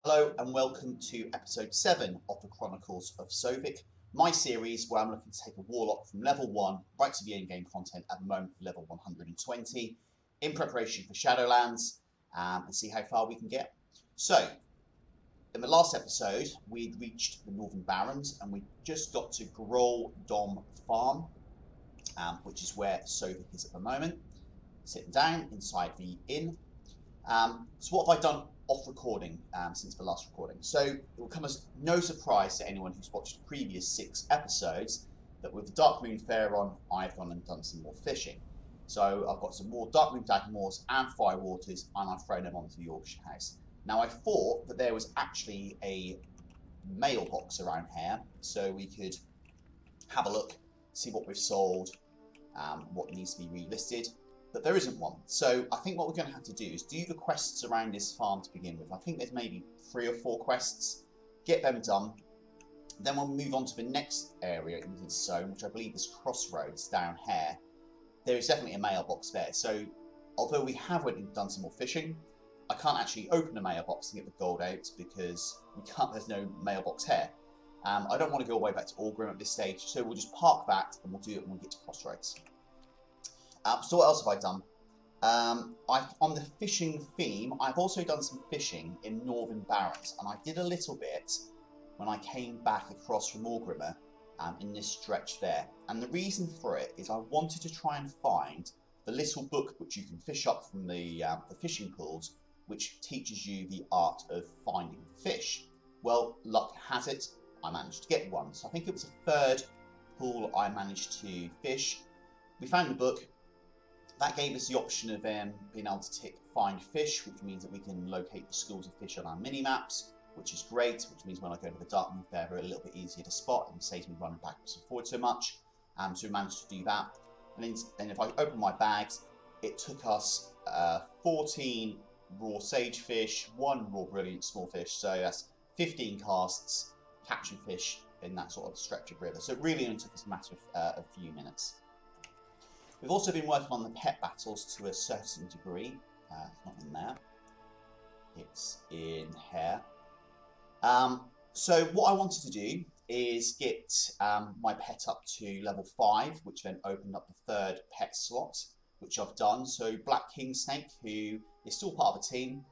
Hello and welcome to episode 7 of the Chronicles of Sovik, my series where I'm looking to take a Warlock from level 1 right to the in-game content at the moment for level 120 in preparation for Shadowlands and see how far we can get. So, in the last episode we'd reached the Northern Barrens and we just got to Groll Dom Farm, which is where Sovik is at the moment, sitting down inside the inn. So what have I done off recording since the last recording? So it will come as no surprise to anyone who's watched the previous 6 episodes that with the Dark Moon Fair on, I've gone and done some more fishing. So I've got some more Dark Moon Daggermoors and Firewaters and I've thrown them onto the auction house. Now I thought that there was actually a mailbox around here so we could have a look, see what we've sold, what needs to be relisted. But there isn't one. So I think what we're going to have to do is do the quests around this farm to begin with. I think there's maybe 3 or 4 quests. Get them done. Then we'll move on to the next area in the zone, which I believe is Crossroads down here. There is definitely a mailbox there. So although we have went and done some more fishing, I can't actually open the mailbox and get the gold out because there's no mailbox here. I don't want to go all the way back to Orgrim at this stage, so we'll just park that and we'll do it when we get to Crossroads. So what else have I done? On the fishing theme, I've also done some fishing in Northern Barrens, and I did a little bit when I came back across from Orgrimmar in this stretch there. And the reason for it is I wanted to try and find the little book which you can fish up from the fishing pools, which teaches you the art of finding fish. Well, luck has it, I managed to get one. So I think it was the 3rd pool I managed to fish. We found the book. That gave us the option of being able to tick find fish, which means that we can locate the schools of fish on our mini-maps, which is great, which means when I go to the Dark Moon Fair, they're a little bit easier to spot and saves me running backwards and forwards so much. So we managed to do that. And then if I open my bags, it took us 14 raw sagefish, 1 raw brilliant small fish, so that's 15 casts catching fish in that sort of stretch of river. So it really only took us a matter of a few minutes. We've also been working on the pet battles to a certain degree. It's not in there. It's in here. So what I wanted to do is get my pet up to level 5, which then opened up the 3rd pet slot, which I've done. So Black King Snake, who is still part of the team,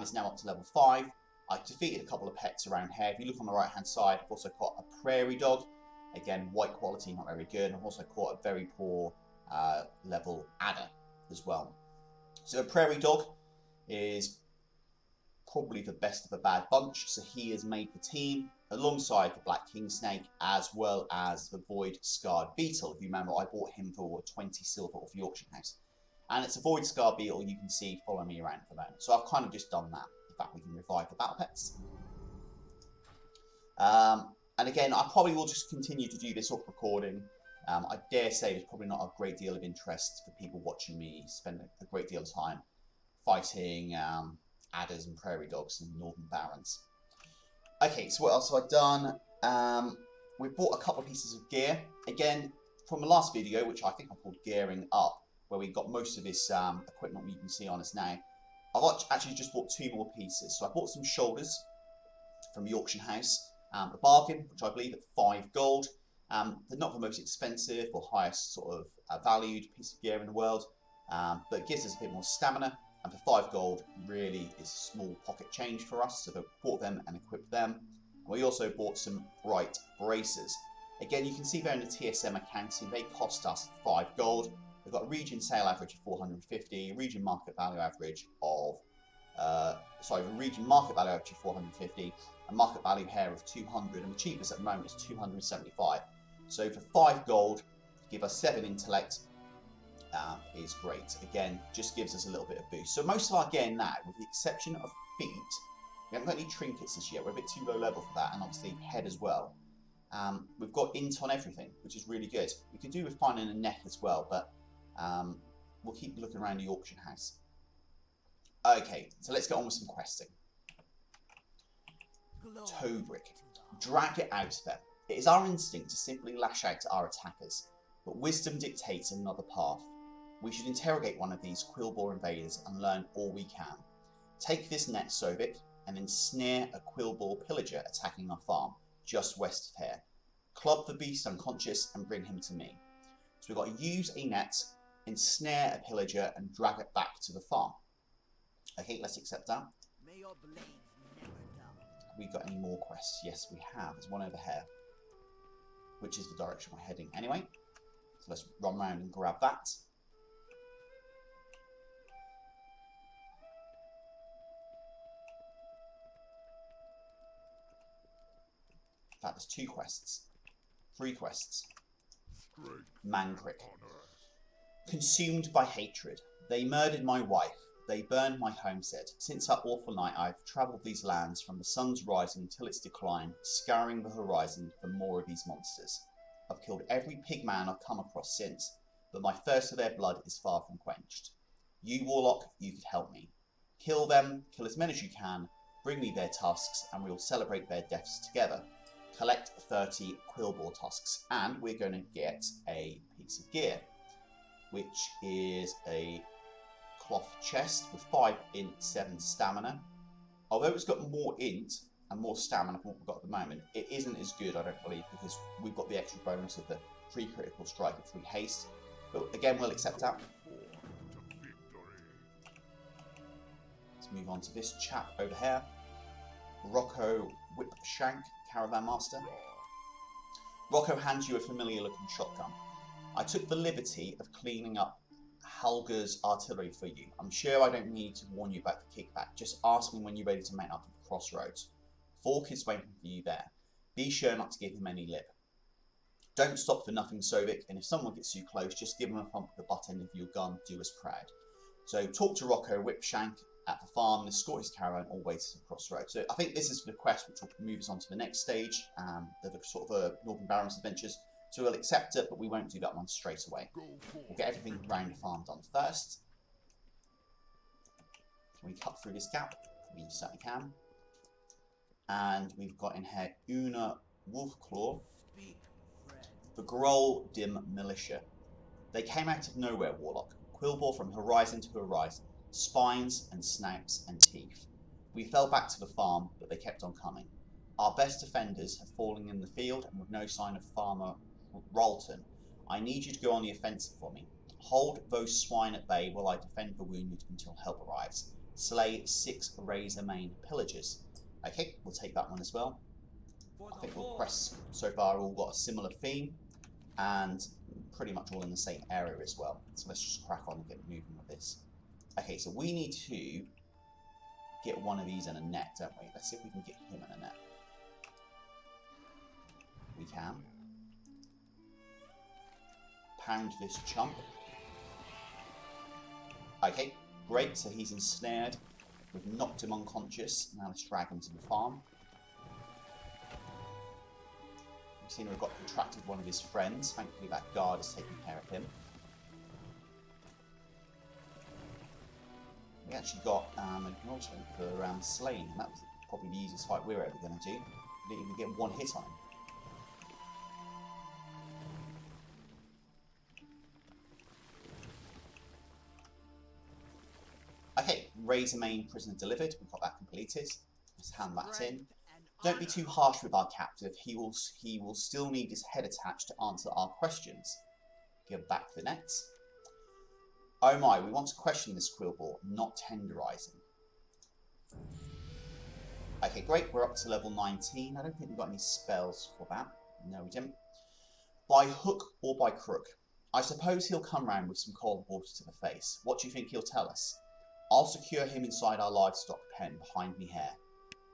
is now up to level 5. I defeated a couple of pets around here. If you look on the right-hand side, I've also caught a prairie dog. Again, white quality, not very good. I've also caught a very poor level adder as well. So a prairie dog is probably the best of a bad bunch, so he has made the team alongside the Black King Snake as well as the Void Scarred Beetle. If you remember, I bought him for 20 silver off the auction house, and it's a Void Scarred Beetle you can see following me around for the moment. So I've kind of just done that. In fact, we can revive the battle pets. And again, I probably will just continue to do this off recording. I dare say there's probably not a great deal of interest for people watching me spend a great deal of time fighting adders and prairie dogs in Northern Barrens. Okay, so what else have I done? We bought a couple of pieces of gear. Again, from the last video, which I think I called Gearing Up, where we got most of this equipment you can see on us now. I've actually just bought 2 more pieces. So I bought some shoulders from the auction house, a bargain, which I believe at 5 gold. They're not the most expensive or highest sort of valued piece of gear in the world, but it gives us a bit more stamina, and for 5 gold really is small pocket change for us, so we bought them and equipped them. And we also bought some bright bracers. Again, you can see there in the TSM accounting, they cost us 5 gold. They've got a region sale average of 450, region market value average of, region market value average of 450, and market value here of 200, and the cheapest at the moment is 275. So for 5 gold, give us 7 intellect is great. Again, just gives us a little bit of boost. So most of our gear now, with the exception of feet, we haven't got any trinkets this year. We're a bit too low level for that, and obviously head as well. We've got int on everything, which is really good. We could do with finding a neck as well, but we'll keep looking around the auction house. Okay, so let's get on with some questing. Tobrick. Drag it out of them. It is our instinct to simply lash out to our attackers, but wisdom dictates another path. We should interrogate one of these Quillbore invaders and learn all we can. Take this net, Sovik. and ensnare a Quillbore pillager attacking our farm, just west of here. Club the beast unconscious and bring him to me. So we've got to use a net, ensnare a pillager, and drag it back to the farm. Okay, let's accept that. May your blades never dull. Have we got any more quests? Yes, we have. There's one over here, which is the direction we're heading anyway. So let's run around and grab that. In fact, there's 2 quests. 3 quests. Mancrick. Consumed by hatred. They murdered my wife. They burned my homestead. Since that awful night, I've travelled these lands from the sun's rising until its decline, scouring the horizon for more of these monsters. I've killed every pigman I've come across since, but my thirst for their blood is far from quenched. You, Warlock, you could help me. Kill them, kill as many as you can, bring me their tusks, and we will celebrate their deaths together. Collect 30 Quillbore tusks, and we're going to get a piece of gear, which is a cloth chest with 5 int, 7 stamina. Although it's got more int and more stamina than what we've got at the moment, it isn't as good, I don't believe, because we've got the extra bonus of the 3 critical strike and 3 haste. But again, we'll accept that. Let's move on to this chap over here. Rocco Whipshank, Caravan Master. Rocco hands you a familiar looking shotgun. I took the liberty of cleaning up Helga's artillery for you. I'm sure I don't need to warn you about the kickback. Just ask me when you're ready to mount up at the crossroads. Fork is waiting for you there. Be sure not to give him any lip. Don't stop for nothing, Sovik, and if someone gets too close, just give him a thump with the butt end of your gun. Do us proud. So talk to Rocco Whipshank at the farm and escort his caravan all the way to the crossroads. So I think this is the quest which will move us on to the next stage, the sort of Northern Barrens adventures. So we'll accept it, but we won't do that one straight away. We'll get everything around the farm done first. Can we cut through this gap? We certainly can. And we've got in here Una Wolfclaw, the Groll Dim Militia. They came out of nowhere, Warlock. Quillbore from horizon to horizon. Spines and snouts and teeth. We fell back to the farm, but they kept on coming. Our best defenders have fallen in the field, and with no sign of Farmer Ralton, I need you to go on the offensive for me. Hold those swine at bay while I defend the wounded until help arrives. Slay 6 Razormane pillagers. Okay, we'll take that one as well. I think the quests so far all got a similar theme, and pretty much all in the same area as well. So let's just crack on and get moving with this. Okay, so we need to get one of these in a net, don't we? Let's see if we can get him in a net. We can. Pound this chump. Okay, great. So he's ensnared. We've knocked him unconscious. Now let's drag him to the farm. We've seen we've got contracted one of his friends. Thankfully that guard is taking care of him. We actually got an acknowledgement for Slain, and that was probably the easiest fight we're ever going to do. We didn't even get one hit on him. Okay, Razormane prisoner delivered. We've got that completed. Let's hand that in. Don't be too harsh with our captive. He will still need his head attached to answer our questions. Give back the nets. Oh my, we want to question this Quillbore, not tenderize him. Okay, great. We're up to level 19. I don't think we've got any spells for that. No, we didn't. By hook or by crook. I suppose he'll come round with some cold water to the face. What do you think he'll tell us? I'll secure him inside our livestock pen behind me here.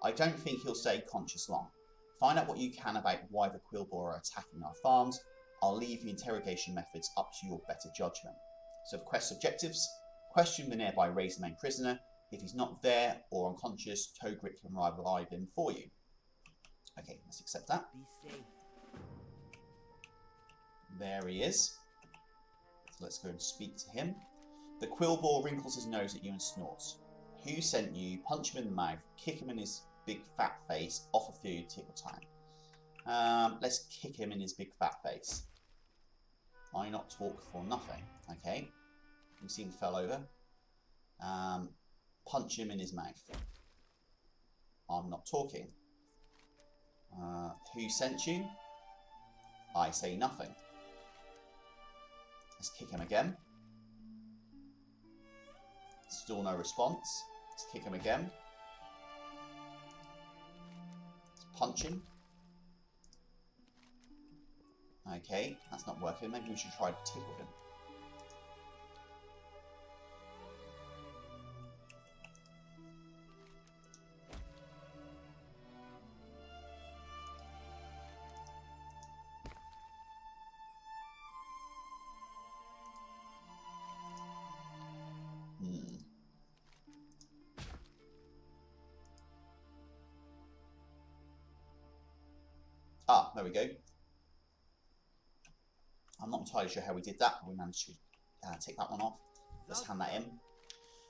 I don't think he'll stay conscious long. Find out what you can about why the Quillbore are attacking our farms. I'll leave the interrogation methods up to your better judgment. So the quest objectives: question the nearby Razormane prisoner. If he's not there or unconscious, Togrit can revive him for you. Okay, let's accept that. Be safe. There he is. So let's go and speak to him. The Quillbore wrinkles his nose at you and snorts. Who sent you? Punch him in the mouth, kick him in his big fat face, offer food, tickle time. Let's kick him in his big fat face. I not talk for nothing. Okay. You see him fell over. Punch him in his mouth. I'm not talking. Who sent you? I say nothing. Let's kick him again. Still no response. Let's kick him again. Let's punch him. Okay, that's not working. Maybe we should try to tickle him. Ah, there we go. I'm not entirely sure how we did that, but we managed to take that one off. Let's hand that in.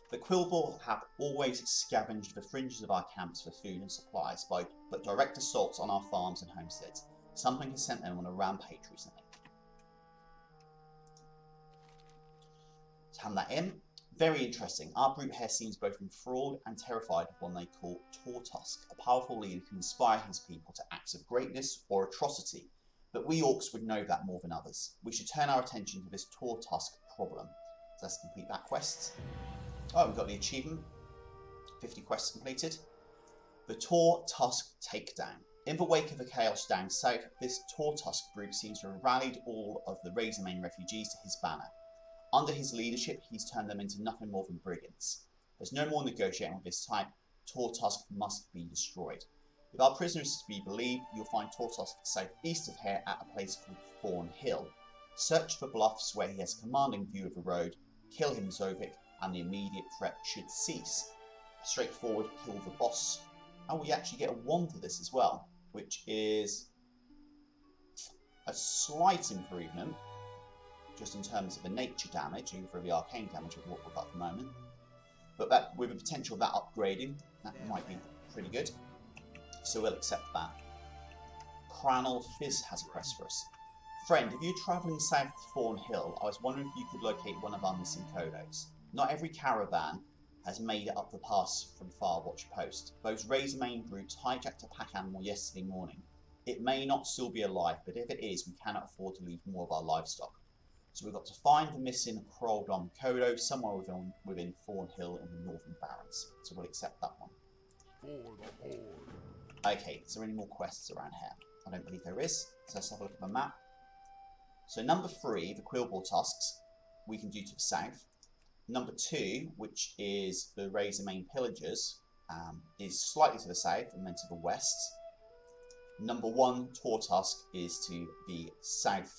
The Quillboar have always scavenged the fringes of our camps for food and supplies, but direct assaults on our farms and homesteads. Something has sent them on a rampage recently. Let's hand that in. Very interesting. Our brute hare seems both enthralled and terrified of one they call Tortusk, a powerful leader who can inspire his people to acts of greatness or atrocity. But we orcs would know that more than others. We should turn our attention to this Tortusk problem. So let's complete that quest. Oh, we've got the achievement. 50 quests completed. The Tortusk Takedown. In the wake of the chaos down south, this Tortusk brute seems to have rallied all of the Razormane refugees to his banner. Under his leadership, he's turned them into nothing more than brigands. There's no more negotiating with this type. Tortusk must be destroyed. If our prisoners is to be believed, you'll find Tortusk southeast of here at a place called Thorn Hill. Search for bluffs where he has a commanding view of the road, kill him Sovik, and the immediate threat should cease. Straightforward, kill the boss. And we actually get a wand for this as well, which is a slight improvement, just in terms of the nature damage over the arcane damage of what we've got at the moment. But that, with the potential of that upgrading, that might be pretty good. So we'll accept that. Cranel Fizz has a quest for us. Friend, if you're travelling south to Thorn Hill, I was wondering if you could locate one of our missing Kodos. Not every caravan has made it up the pass from Firewatch Post. Those Razormane brutes hijacked a pack animal yesterday morning. It may not still be alive, but if it is, we cannot afford to leave more of our livestock. So we've got to find the missing Kroldom Kodo somewhere within Thorn Hill in the Northern Barrens. So we'll accept that one. For the Horde. Okay, is there any more quests around here? I don't believe there is. So let's have a look at the map. So number 3, the Quillboar Tusks, we can do to the south. Number 2, which is the Razormane Pillagers, is slightly to the south and then to the west. Number 1, Tortusk, is to the southeast.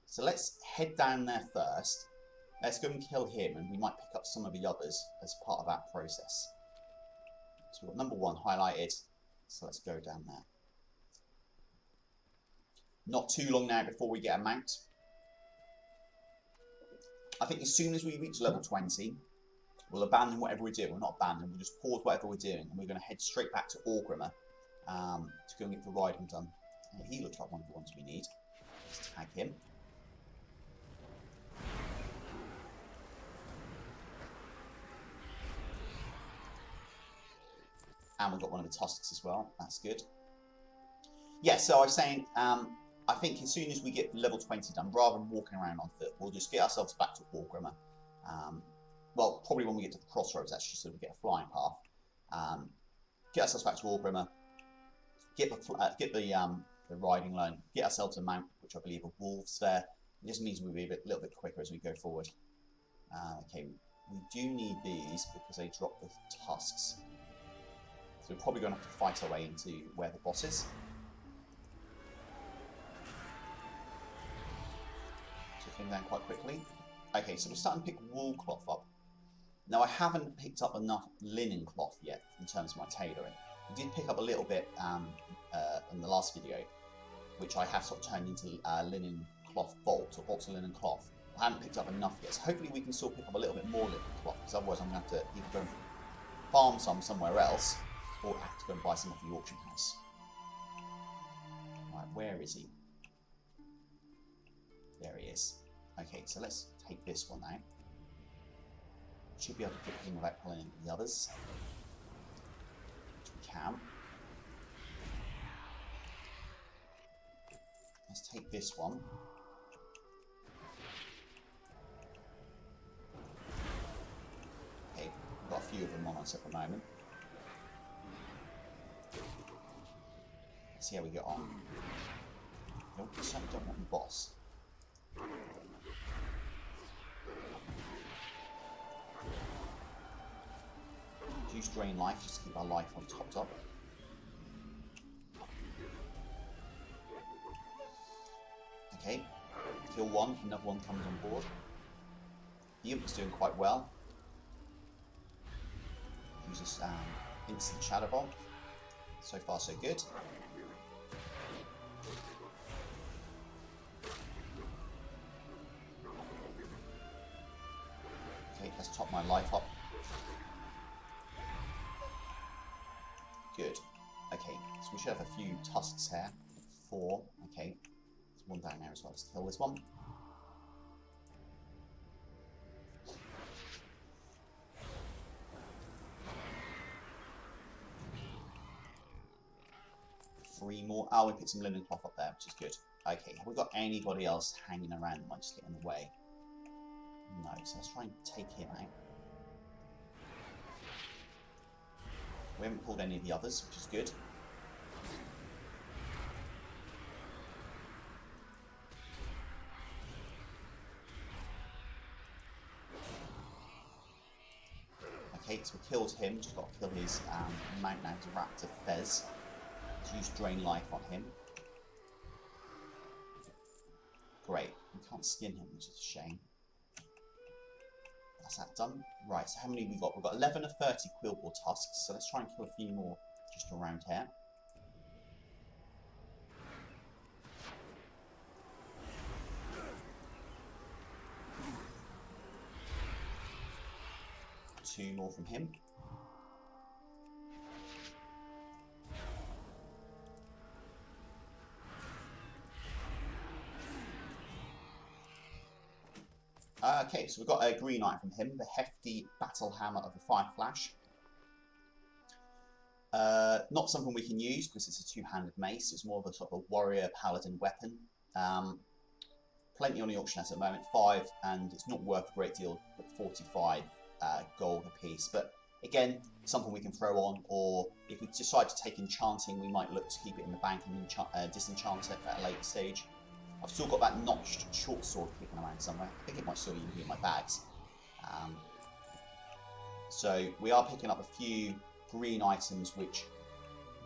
So let's head down there first. Let's go and kill him, and we might pick up some of the others as part of that process. So we've got number 1 highlighted, so let's go down there. Not too long now before we get a mount. I think as soon as we reach level 20, we'll abandon whatever we're doing. We'll not abandon, we'll just pause whatever we're doing, and we're going to head straight back to Orgrimmar to go and get the riding done. And he looks like one of the ones we need. Let's tag him. And we've got one of the tusks as well. That's good. Yeah, so I was saying, I think as soon as we get level 20 done, rather than walking around on foot, we'll just get ourselves back to Orgrimmar. Well, probably when we get to the crossroads, actually, so we get a flying path. Get ourselves back to Orgrimmar. Get the riding loan. Get ourselves a mount, which I believe are wolves there. It just means we'll be a little bit quicker as we go forward. Okay, we do need these because they drop the tusks. So we're probably going to have to fight our way into where the boss is. Took him down quite quickly. Okay, so we're starting to pick wool cloth up. Now I haven't picked up enough linen cloth yet in terms of my tailoring. I did pick up a little bit in the last video, which I have sort of turned into linen cloth bolts, or bolts of linen cloth. I haven't picked up enough yet, so hopefully we can still pick up a little bit more linen cloth, because otherwise I'm going to have to either go and farm some somewhere else, or have to go and buy some off the auction house. Right, where is he? There he is. Okay, so let's take this one out. Should be able to get him without pulling the others. let's take this one. Okay, we've got a few of them on us at the moment. Let's see how we get on. Nope, we certainly don't want the boss. Use drain life just to keep our life on topped up. Okay, kill one, another one comes on board. The Imp's doing quite well. Uses instant Shadow Bolt. So far so good. Okay, let's top my life up. Good. Okay, so we should have a few tusks here. 4. Okay, there's one down there as well. Let's kill this one. Three more. Oh, we picked some linen cloth up there, which is good. Okay, have we got anybody else hanging around that might just get in the way? No, so let's try and take him out. We haven't pulled any of the others, which is good. Okay, so we killed him, just got to kill his Mount Raptor Fez. Let's use Drain Life on him. Great, we can't skin him, which is a shame. That's that done. Right, so how many have we got? We've got 11 of 30 Quillboar tusks, so let's try and kill a few more just around here. Two more from him. Okay, so we've got a green item from him, the Hefty Battle Hammer of the Fire Flash. Not something we can use because it's a two-handed mace. It's more of a sort of a warrior paladin weapon. Plenty on the auction at the moment, 5, and it's not worth a great deal, but 45 gold a piece. But again, something we can throw on, or if we decide to take enchanting, we might look to keep it in the bank and disenchant it at a later stage. I've still got that notched short sword kicking around somewhere. I think it might still even be in my bags. So we are picking up a few green items which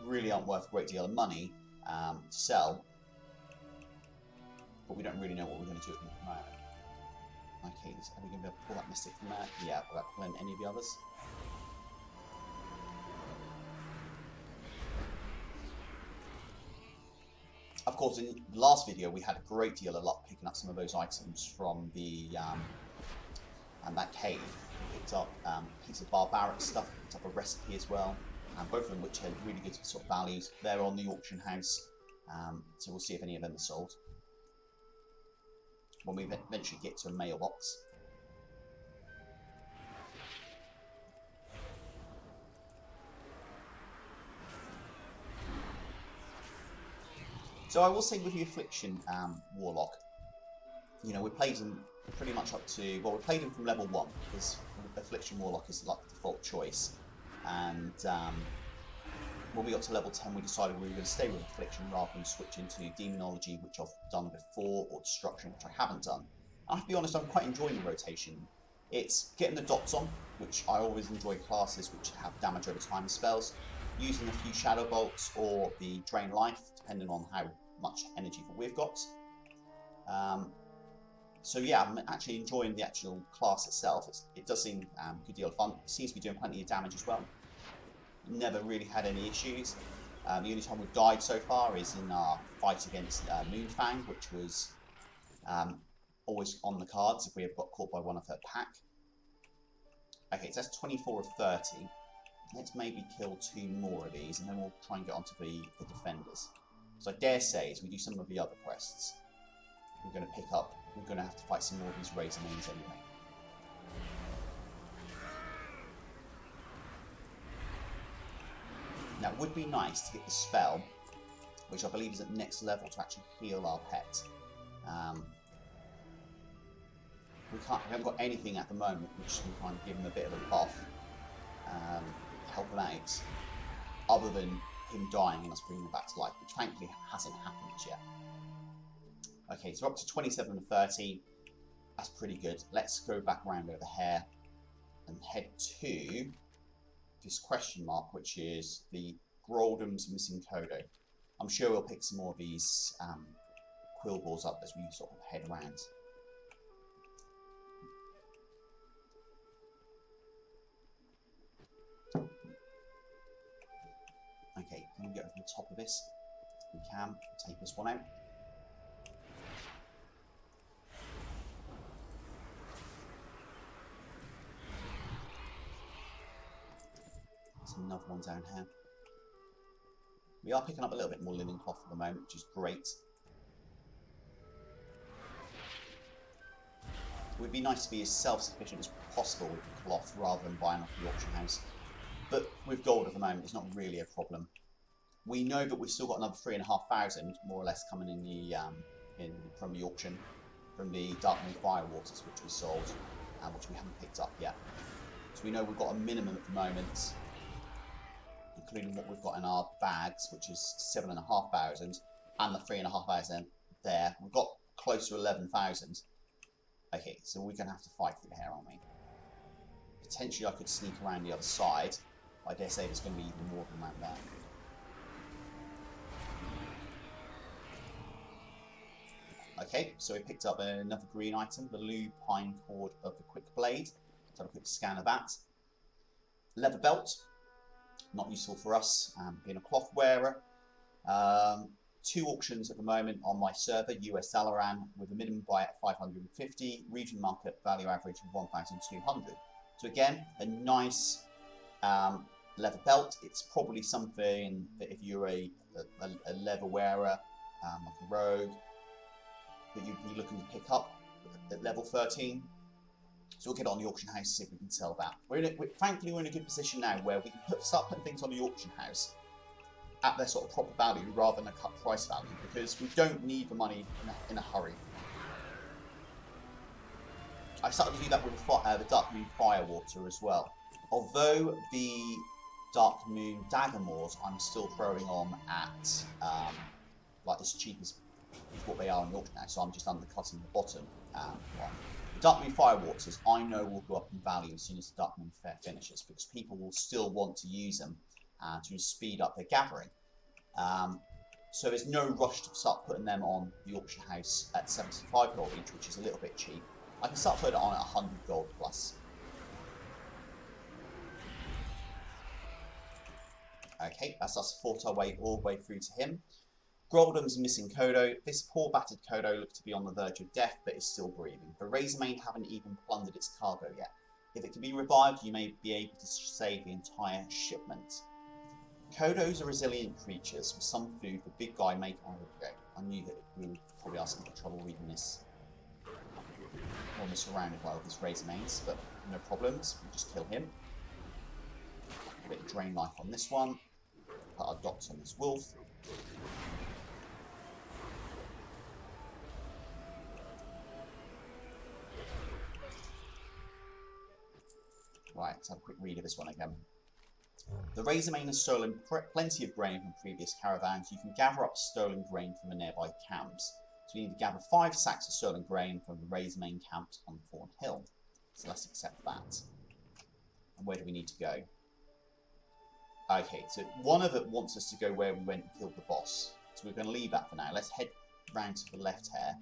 really aren't worth a great deal of money to sell, but we don't really know what we're going to do at the moment. Okay, are we going to be able to pull that mystic from there? Yeah, without pulling any of the others. Of course, in the last video, we had a great deal of luck picking up some of those items from the that cave. We picked up a piece of barbaric stuff, picked up a recipe as well, and both of them which had really good sort of values. They're on the auction house, so we'll see if any of them are sold when we eventually get to a mailbox. So I will say with the Affliction Warlock, you know, we played him pretty much up to, well, we played him from level 1, because Affliction Warlock is like the default choice, and when we got to level 10 we decided we were going to stay with Affliction rather than switch into Demonology, which I've done before, or Destruction, which I haven't done. I have to be honest, I'm quite enjoying the rotation. It's getting the dots on, which I always enjoy classes which have damage over time spells, using a few Shadow Bolts or the Drain Life, depending on how much energy that we've got. So yeah, I'm actually enjoying the actual class itself. It does seem a good deal of fun. It seems to be doing plenty of damage as well. Never really had any issues. The only time we've died so far is in our fight against Moonfang, which was always on the cards if we have got caught by one of her pack. Okay, so that's 24 of 30. Let's maybe kill 2 more of these, and then we'll try and get onto the defenders. So I dare say, as we do some of the other quests, we're going to pick up, we're going to have to fight some more of these Razor Mains anyway. Now, it would be nice to get the spell which I believe is at next level to actually heal our pet. We haven't got anything at the moment which can kind of give him a bit of a buff, help him out, other than him dying and us bringing him back to life, which thankfully hasn't happened yet. Okay, so we're up to 27 and 30. That's pretty good. Let's go back around over here and head to this question mark, which is the Groldham's Missing Kodo. I'm sure we'll pick some more of these quill balls up as we sort of head around. Okay, can we get over the top of this? We can. Take this one out. There's another one down here. We are picking up a little bit more linen cloth at the moment, which is great. It would be nice to be as self-sufficient as possible with the cloth rather than buying off the auction house. But with gold at the moment, it's not really a problem. We know that we've still got another 3,500, more or less, coming in the from the auction, from the Darkmoon Firewaters, which we sold, which we haven't picked up yet. So we know we've got a minimum at the moment, including what we've got in our bags, which is 7,500, and the 3,500 there. We've got close to 11,000. Okay, so we're going to have to fight through here, aren't we? Potentially I could sneak around the other side. I dare say there's going to be even more than that there. Okay, so we picked up another green item, the Lupine Cord of the Quick Blade. Let's have a quick scan of that. Leather belt, not useful for us, being a cloth wearer. 2 auctions at the moment on my server, US Dalaran, with a minimum buy at 550, region market value average of 1,200. So again, a nice leather belt. It's probably something that if you're a leather wearer, like a rogue, that you'd be looking to pick up at level 13. So we'll get on the auction house, see if we can sell that. Thankfully, we're in a good position now where we can start putting things on the auction house at their sort of proper value rather than a cut price value, because we don't need the money in a hurry. I started to do that with the Darkmoon Firewater as well. Although the Darkmoon Daggermores I'm still throwing on at like as cheap as what they are on the auction house, so I'm just undercutting the bottom one. The Darkmoon Firewaters I know will go up in value as soon as the Darkmoon Fair finishes, because people will still want to use them to speed up their gathering. So there's no rush to start putting them on the auction house at 75 gold each, which is a little bit cheap. I can start putting it on at 100 gold plus. Okay, that's us fought our way all the way through to him. Groldham's Missing Kodo. This poor battered Kodo looked to be on the verge of death, but is still breathing. The Razormain haven't even plundered its cargo yet. If it can be revived, you may be able to save the entire shipment. Kodos are resilient creatures with some food the big guy may... Oh, okay. I knew that we would probably ask him for trouble reading this. Almost surrounded by all these Razormains, but no problems. We'll just kill him. A bit of drain life on this one. Put our dots on this wolf. Right, let's have a quick read of this one again. The Razormain has stolen plenty of grain from previous caravans. You can gather up stolen grain from the nearby camps. So we need to gather 5 sacks of stolen grain from the Razormain camps on Thorn Hill. So let's accept that. And where do we need to go? Okay, so one of it wants us to go where we went and killed the boss. So we're going to leave that for now. Let's head round to the left here,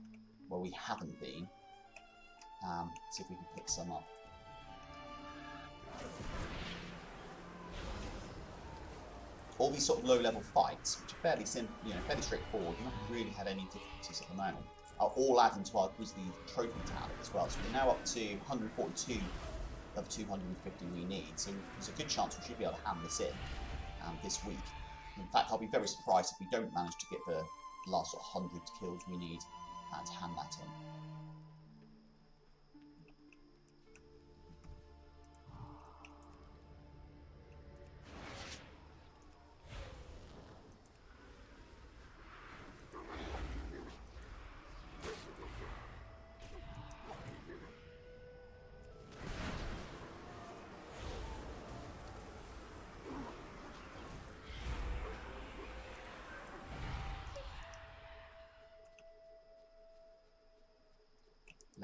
where we haven't been. See if we can pick some up. All these sort of low-level fights, which are fairly simple, fairly straightforward, we've not really had any difficulties at the moment, are all adding to our Grizzly trophy tally as well. So we're now up to 142 of 250 we need. So there's a good chance we should be able to hand this in this week. In fact, I'll be very surprised if we don't manage to get the last sort of 100 kills we need to hand that in.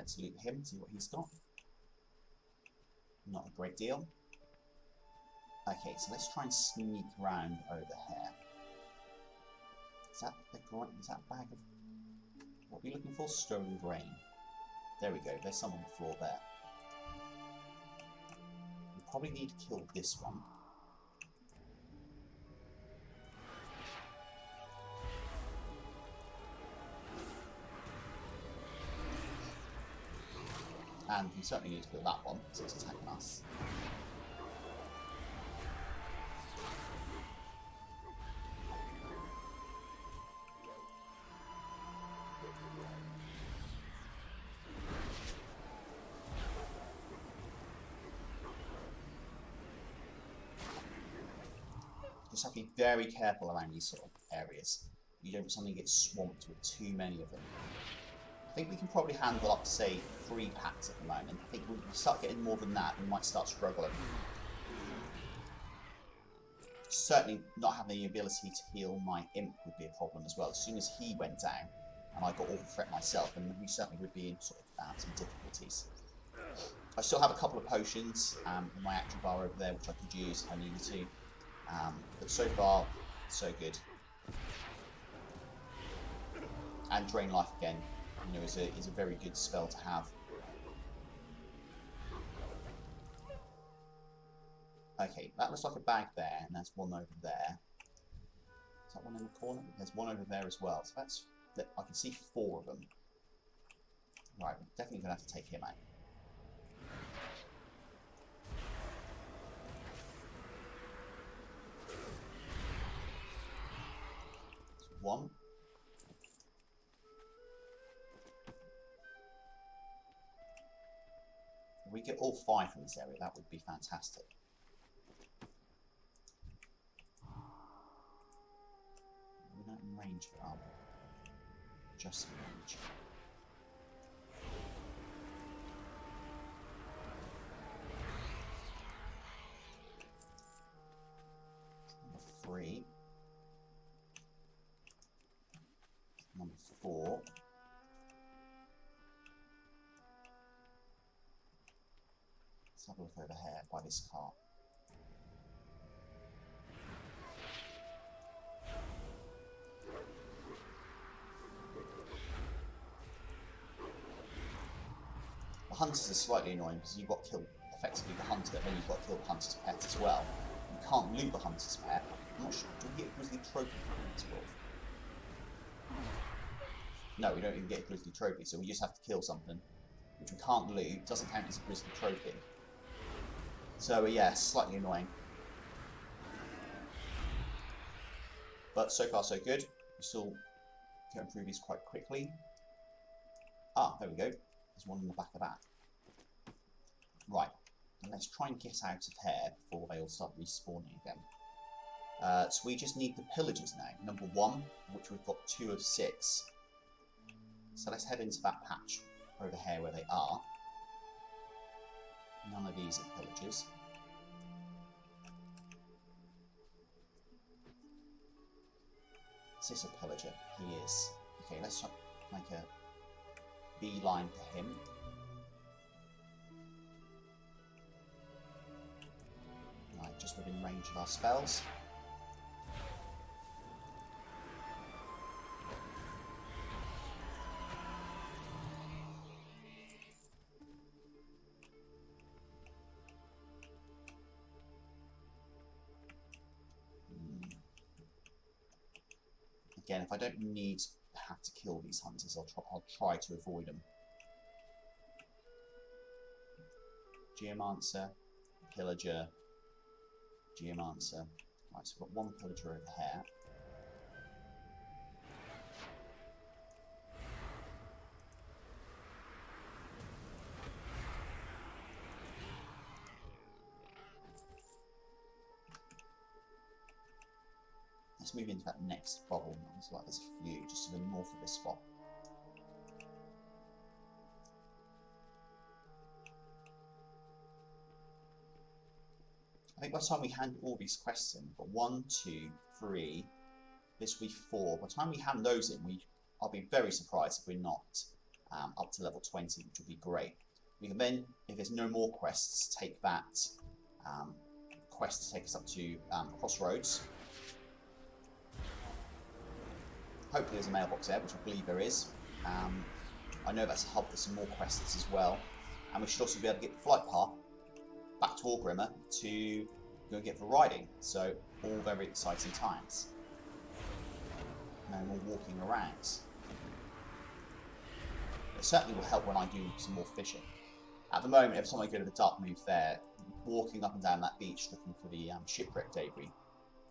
Let's loot him, see what he's got. Not a great deal. Okay, so let's try and sneak around over here. Is that a bag of... What are we looking for? Stone grain. There we go, there's some on the floor there. We probably need to kill this one. And we certainly need to kill that one, so it's attacking us. Just have to be very careful around these sort of areas. You don't suddenly get swamped with too many of them. I think we can probably handle up to, say, 3 packs at the moment. I think when we start getting more than that, we might start struggling. Certainly not having the ability to heal my imp would be a problem as well. As soon as he went down, and I got all the threat myself, and we certainly would be in sort of some difficulties. I still have a couple of potions in my action bar over there, which I could use if I needed to. But so far, so good. And Drain Life again, you know, is a very good spell to have. Okay, that looks like a bag there, and there's one over there. Is that one in the corner? There's one over there as well. So that's... I can see 4 of them. Right, we're definitely going to have to take him out. That's 1. If we get all 5 from this area, that would be fantastic. We're not in range for our... Just in range. Number 3. Number 4. Let's have a look over here by this car. The hunters are slightly annoying because you've got to kill effectively the hunter, then you've got to kill the hunter's pet as well. You can't loot the hunter's pet. I'm not sure. Do we get a grizzly trophy from this wolf? No, we don't even get a grizzly trophy, so we just have to kill something, which we can't loot. Doesn't count as a grizzly trophy. So yeah, slightly annoying. But so far so good. We still get through these quite quickly. Ah, there we go. There's one in the back of that. Right, and let's try and get out of here before they all start respawning again. So we just need the pillagers now. Number 1, which we've got 2 of 6. So let's head into that patch over here where they are. None of these are pillagers. Is this a pillager? He is. Okay, let's try make a beeline to him. Right, just within range of our spells. Again, if I don't have to kill these hunters, I'll try to avoid them. Geomancer, Pillager, Geomancer. Right, so we've got 1 Pillager over here. Let's move into that next bubble. It's like there's a few just to the north of this spot. I think by the time we hand all these quests in, we've got 1, 2, 3, this will be 4. By the time we hand those in, I'll be very surprised if we're not up to level 20, which would be great. We can then, if there's no more quests, take that quest to take us up to Crossroads. Hopefully there's a mailbox there, which I believe there is. I know that's a hub for some more quests as well. And we should also be able to get the flight path back to Orgrimmar to go and get for riding. So, all very exciting times. No more walking around. It certainly will help when I do some more fishing. At the moment, every time I go to the dark move there, walking up and down that beach looking for the shipwreck debris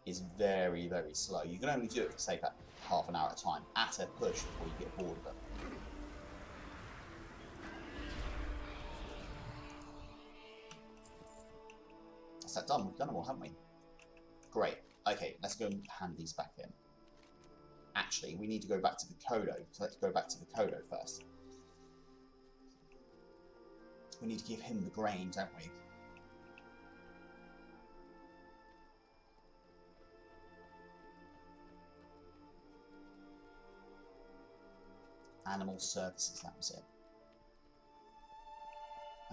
is very, very slow. You can only do it for, say, about half an hour at a time, at a push, before you get bored of it. That's that done. We've done them all, haven't we? Great. Okay, let's go and hand these back in. Actually, we need to go back to the Kodo, so let's go back to the Kodo first. We need to give him the grain, don't we? Animal services, that was it.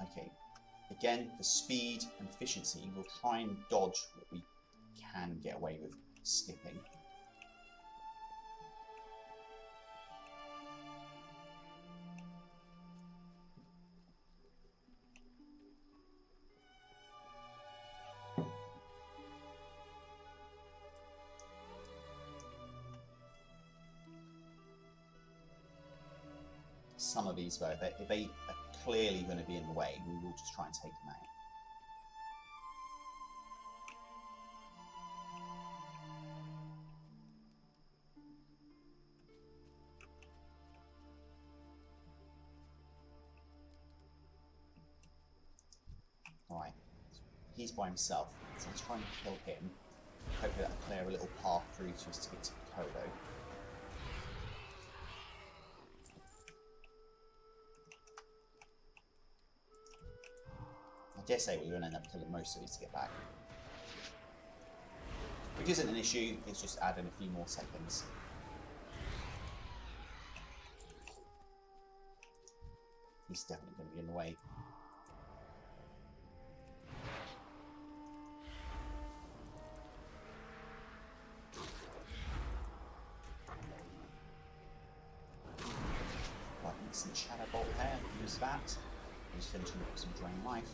Okay. Again, for speed and efficiency, we'll try and dodge what we can get away with skipping. Some of these, though, if they are clearly going to be in the way, we will just try and take them out. Right, he's by himself, so let's try and kill him. Hopefully that'll clear a little path through to us to get to Kodo. I dare say we're going to end up killing most of these to get back. Which isn't an issue, it's just adding a few more seconds. He's definitely going to be in the way. Like an instant shadow bolt there, use that. Just finishing up with some drain life.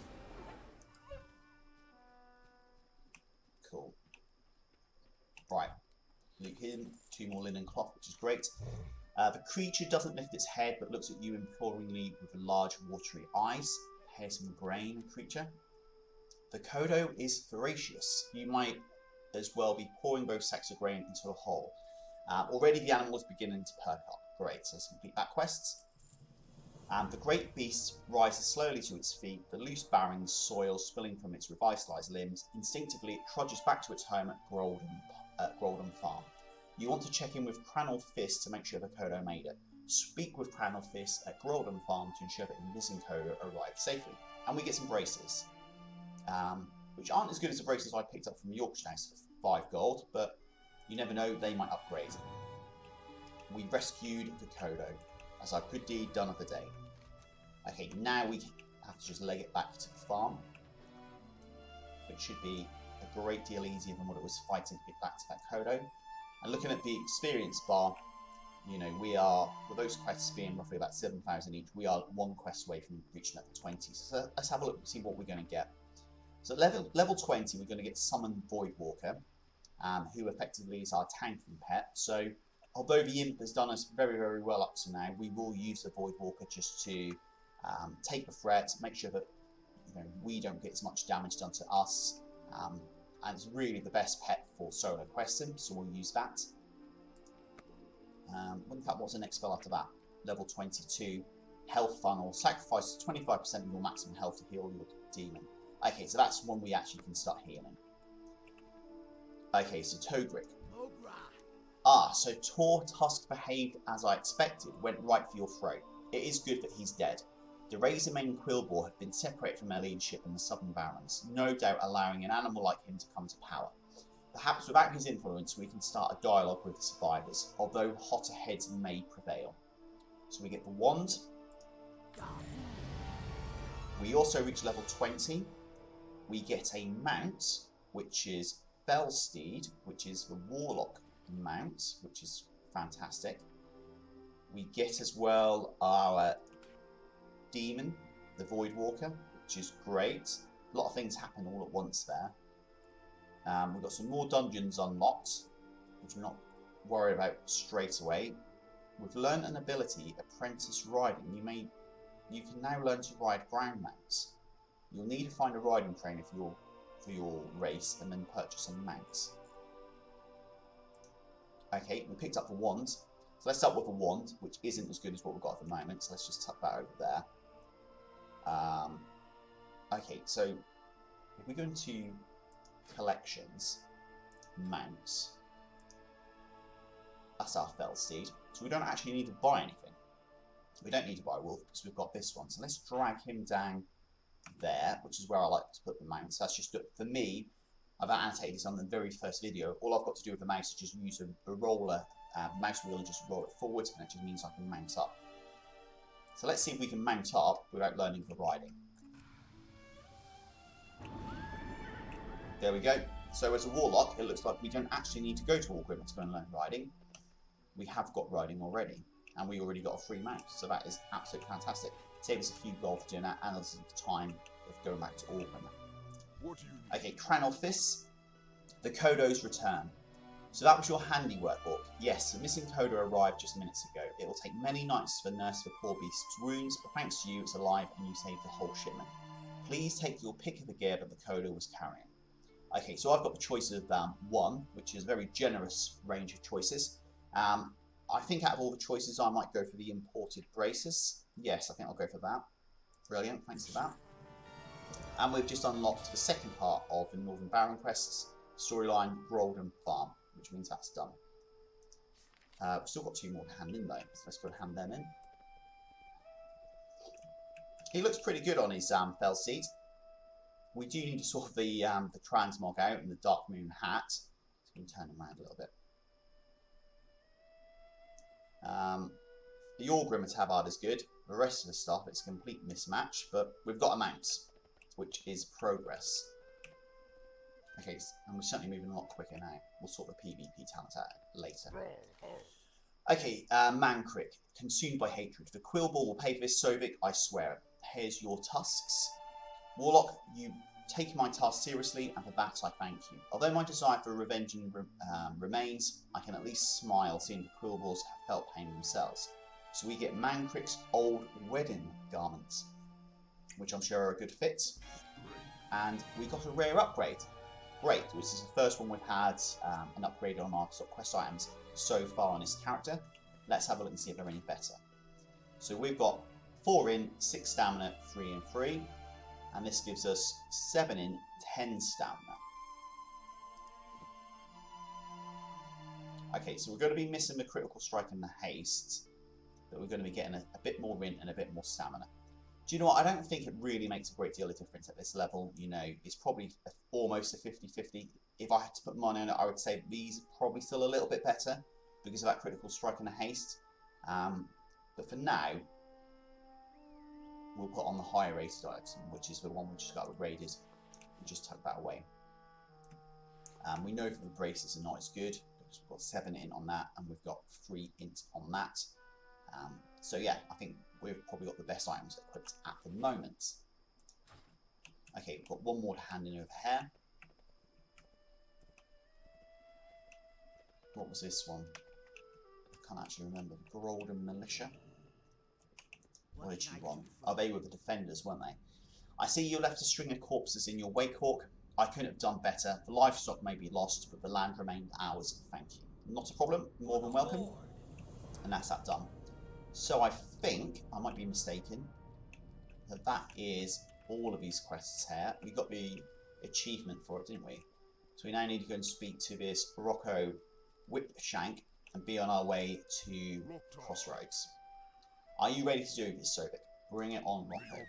Cool. Right. Loot him. 2 more linen cloth, which is great. The creature doesn't lift its head, but looks at you imploringly with large, watery eyes. Here's some grain, creature. The Kodo is voracious. You might as well be pouring both sacks of grain into a hole. Already the animal is beginning to perk up. Great, so let's complete that quest. The great beast rises slowly to its feet, the loose barren soil spilling from its revitalised limbs. Instinctively, it trudges back to its home at Grolden Farm. You want to check in with Cranel Fist to make sure the Kodo made it. Speak with Cranel Fist at Grolden Farm to ensure that the missing Kodo arrived safely. And we get some braces, which aren't as good as the braces I picked up from Yorkshire House for 5 gold, but you never know, they might upgrade. We rescued the Kodo, as our good deed done of the day. Okay, now we have to just leg it back to the farm, which should be a great deal easier than what it was fighting to get back to that Kodo. And looking at the experience bar, you know, we are, with those quests being roughly about 7,000 each, we are 1 quest away from reaching level 20. So let's have a look and see what we're going to get. So at level 20, we're going to get Summoned Voidwalker, who effectively is our tanking pet. So although the Imp has done us very, very well up to now, we will use the Voidwalker just to take the threat, make sure that we don't get as much damage done to us. And it's really the best pet for solo questing, so we'll use that. In fact, what's the next spell after that? Level 22, Health Funnel. Sacrifices 25% of your maximum health to heal your demon. Okay, so that's when we actually can start healing. Okay, so Togrick. So Tor Tusk behaved as I expected, went right for your throat. It is good that he's dead. The Razormen and Quillboar have been separated from their leadership in the Southern Barrens, no doubt allowing an animal like him to come to power. Perhaps without his influence we can start a dialogue with the survivors, although hotter heads may prevail. So we get the wand, We also reach level 20. We get a mount, which is Felsteed, which is the Warlock mount, which is fantastic. We get as well our demon, the Void Walker, which is great. A lot of things happen all at once there. We've got some more dungeons unlocked, which we're not worried about straight away. We've learned an ability, Apprentice Riding. You can now learn to ride ground mounts. You'll need to find a riding trainer for your race and then purchase some mounts. Okay, we picked up the wand. So let's start with a wand, which isn't as good as what we've got at the moment. So let's just tuck that over there. Okay, so if we go into collections, mounts, that's our Felsteed. So we don't actually need to buy anything. We don't need to buy a wolf because we've got this one. So let's drag him down there, which is where I like to put the mounts. That's just, for me, I've annotated this on the very first video. All I've got to do with the mouse is just use a roller, mouse wheel, and just roll it forwards, and it just means I can mount up. So let's see if we can mount up without learning the riding. There we go. So as a Warlock, it looks like we don't actually need to go to Wargrim to go and learn riding. We have got riding already, and we already got a free mount, so that is absolutely fantastic. Save us a few gold for doing that, and also the time of going back to Wargrim. Okay, Chronicles, the Kodo's return. So that was your handiwork, Orc. Yes, the missing Kodo arrived just minutes ago. It will take many nights to nurse the poor beast's wounds, but thanks to you, it's alive, and you saved the whole shipment. Please take your pick of the gear that the Kodo was carrying. Okay, so I've got the choice of 1, which is a very generous range of choices. I think out of all the choices, I might go for the imported braces. Yes, I think I'll go for that. Brilliant, thanks for that. And we've just unlocked the second part of the Northern Baron quests, storyline Golden Farm, which means that's done. We've still got 2 more to hand in though, so let's go and hand them in. He looks pretty good on his Felsteed. We do need to sort the transmog out and the Dark Moon hat. So we can turn him around a little bit. The Orgrim tabard is good. The rest of the stuff, it's a complete mismatch, but we've got a mount, which is progress. Okay, and we're certainly moving a lot quicker now. We'll sort the PvP talent out later. Okay, Mankrik, consumed by hatred. The Quill Ball will pay for this, Sovik, I swear it. Here's your tusks. Warlock, you take my task seriously, and for that I thank you. Although my desire for revenge remains, I can at least smile seeing the Quill Balls have felt pain themselves. So we get Mankrik's old wedding garments, which I'm sure are a good fit. And we got a rare upgrade. Great, which is the first one we've had an upgrade on our sort of quest items so far on this character. Let's have a look and see if they're any better. So we've got 4 in, 6 stamina, 3 in 3. And this gives us 7 in, 10 stamina. Okay, so we're going to be missing the critical strike and the haste, but we're going to be getting a bit more in and a bit more stamina. Do you know what? I don't think it really makes a great deal of difference at this level. You know, it's probably almost a 50-50. If I had to put money on it, I would say these are probably still a little bit better because of that critical strike and the haste. But for now, we'll put on the higher rated item, which is the one we just got upgraded, and just tuck that away. We know that the braces are not as good, because we've got 7 in on that, and we've got 3 int on that. So yeah, I think we've probably got the best items equipped at the moment. Okay, we've got 1 more to hand in over here. What was this one? I can't actually remember. Golden Militia. What did you want? Oh, they were the defenders, weren't they? I see you left a string of corpses in your wake, Hawk. I couldn't have done better. The livestock may be lost, but the land remained ours. Thank you. Not a problem. More than welcome. And that's that done. So I think, I might be mistaken, that is all of these quests here. We got the achievement for it, didn't we? So we now need to go and speak to this Rocco Whipshank and be on our way to Crossroads. Are you ready to do this, Sovik? Bring it on, Rocco.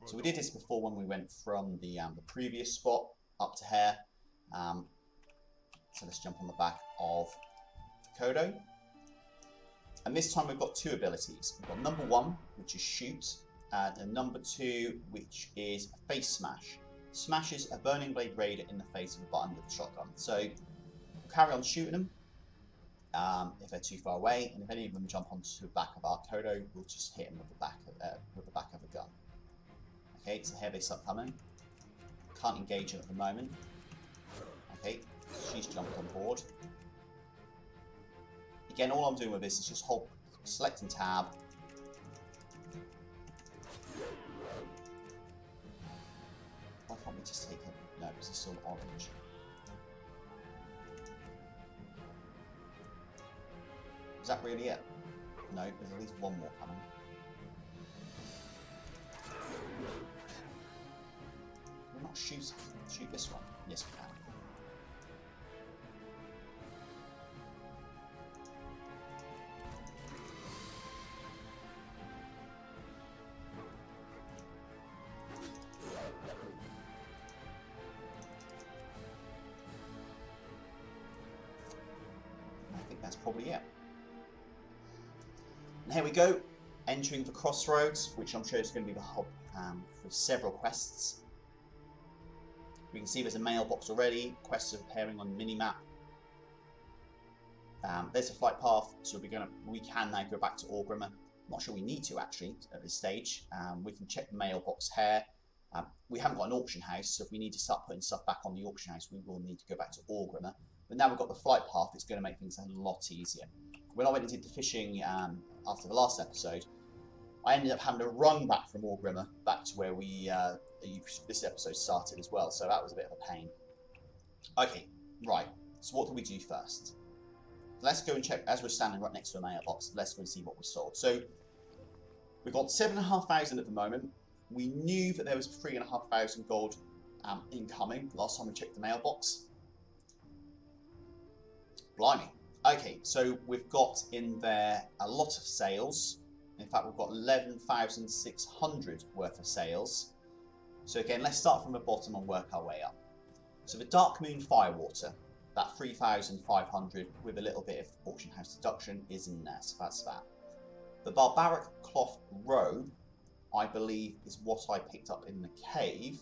So we did this before when we went from the previous spot up to here. So let's jump on the back of Kodo. And this time we've got two abilities. We've got number 1, which is shoot, and number 2, which is face smash. Smashes a burning blade raider in the face of a button with a shotgun. So we'll carry on shooting them if they're too far away, and if any of them jump onto the back of our Kodo, we'll just hit them with the back of a gun. Okay, so here they start coming. Can't engage her at the moment. Okay, she's jumped on board. Again, all I'm doing with this is just selecting tab. Why can't we just take it? No, because it's still orange. Is that really it? No, there's at least one more coming. We're not shoot this one. Yes, we can. I think that's probably it. And here we go, entering the crossroads, which I'm sure is going to be the hub for several quests. We can see there's a mailbox already, quests are appearing on the minimap. There's a flight path, so we can now go back to Orgrimmar. I'm not sure we need to actually at this stage. We can check the mailbox here. We haven't got an auction house, so if we need to start putting stuff back on the auction house, we will need to go back to Orgrimmar. But now we've got the flight path, it's going to make things a lot easier. When I went and did the fishing after the last episode, I ended up having to run back from Orgrimmar back to where this episode started as well, so that was a bit of a pain. Okay, right, so what do we do first? Let's go and check, as we're standing right next to a mailbox, let's go and see what we sold. So, we've got 7,500 at the moment. We knew that there was 3,500 gold incoming last time we checked the mailbox. Blimey. Okay, so we've got in there a lot of sales. In fact, we've got 11,600 worth of sales. So again, let's start from the bottom and work our way up. So the Dark Moon Firewater, that 3,500 with a little bit of auction house deduction is in there, so that's that. The Barbaric Cloth Robe, I believe, is what I picked up in the cave.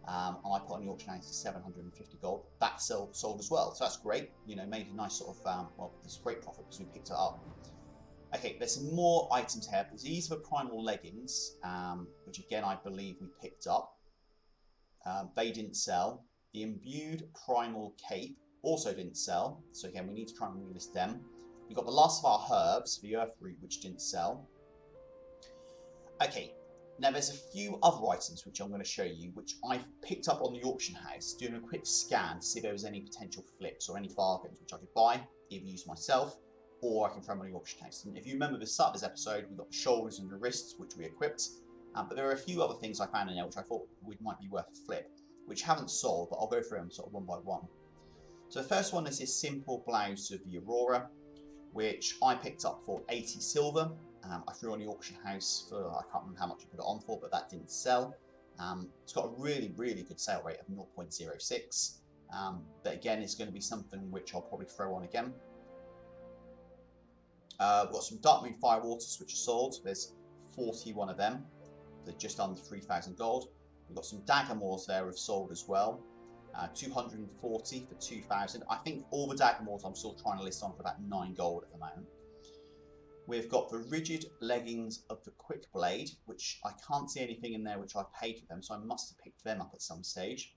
And I put on the auction house for 750 gold. That sold as well, so that's great. You know, made a nice sort of, well, it's a great profit because we picked it up. Okay, there's some more items here. These are the Primal Leggings, which again I believe we picked up. They didn't sell. The Imbued Primal Cape also didn't sell, so again we need to try and relist them. We've got the last of our herbs, the Earth Root, which didn't sell. Okay. Now there's a few other items which I'm going to show you, which I've picked up on the auction house, doing a quick scan to see if there was any potential flips or any bargains which I could buy, either use myself, or I can throw them on the auction house. And if you remember the start of this episode, we've got the shoulders and the wrists, which we equipped, but there are a few other things I found in there which I thought might be worth a flip, which haven't sold, but I'll go through them sort of one by one. So the first one is this simple blouse of the Aurora, which I picked up for 80 silver. I threw on the auction house for, I can't remember how much I put it on for, but that didn't sell. It's got a really, really good sale rate of 0.06. But again, it's going to be something which I'll probably throw on again. We've got some Dark Moon Firewaters which are sold. There's 41 of them. They're just under 3,000 gold. We've got some Dagger Moors there have sold as well. 240 for 2,000. I think all the Dagger Moors I'm still trying to list on for about 9 gold at the moment. We've got the Rigid Leggings of the Quick Blade, which I can't see anything in there which I paid for them, so I must have picked them up at some stage.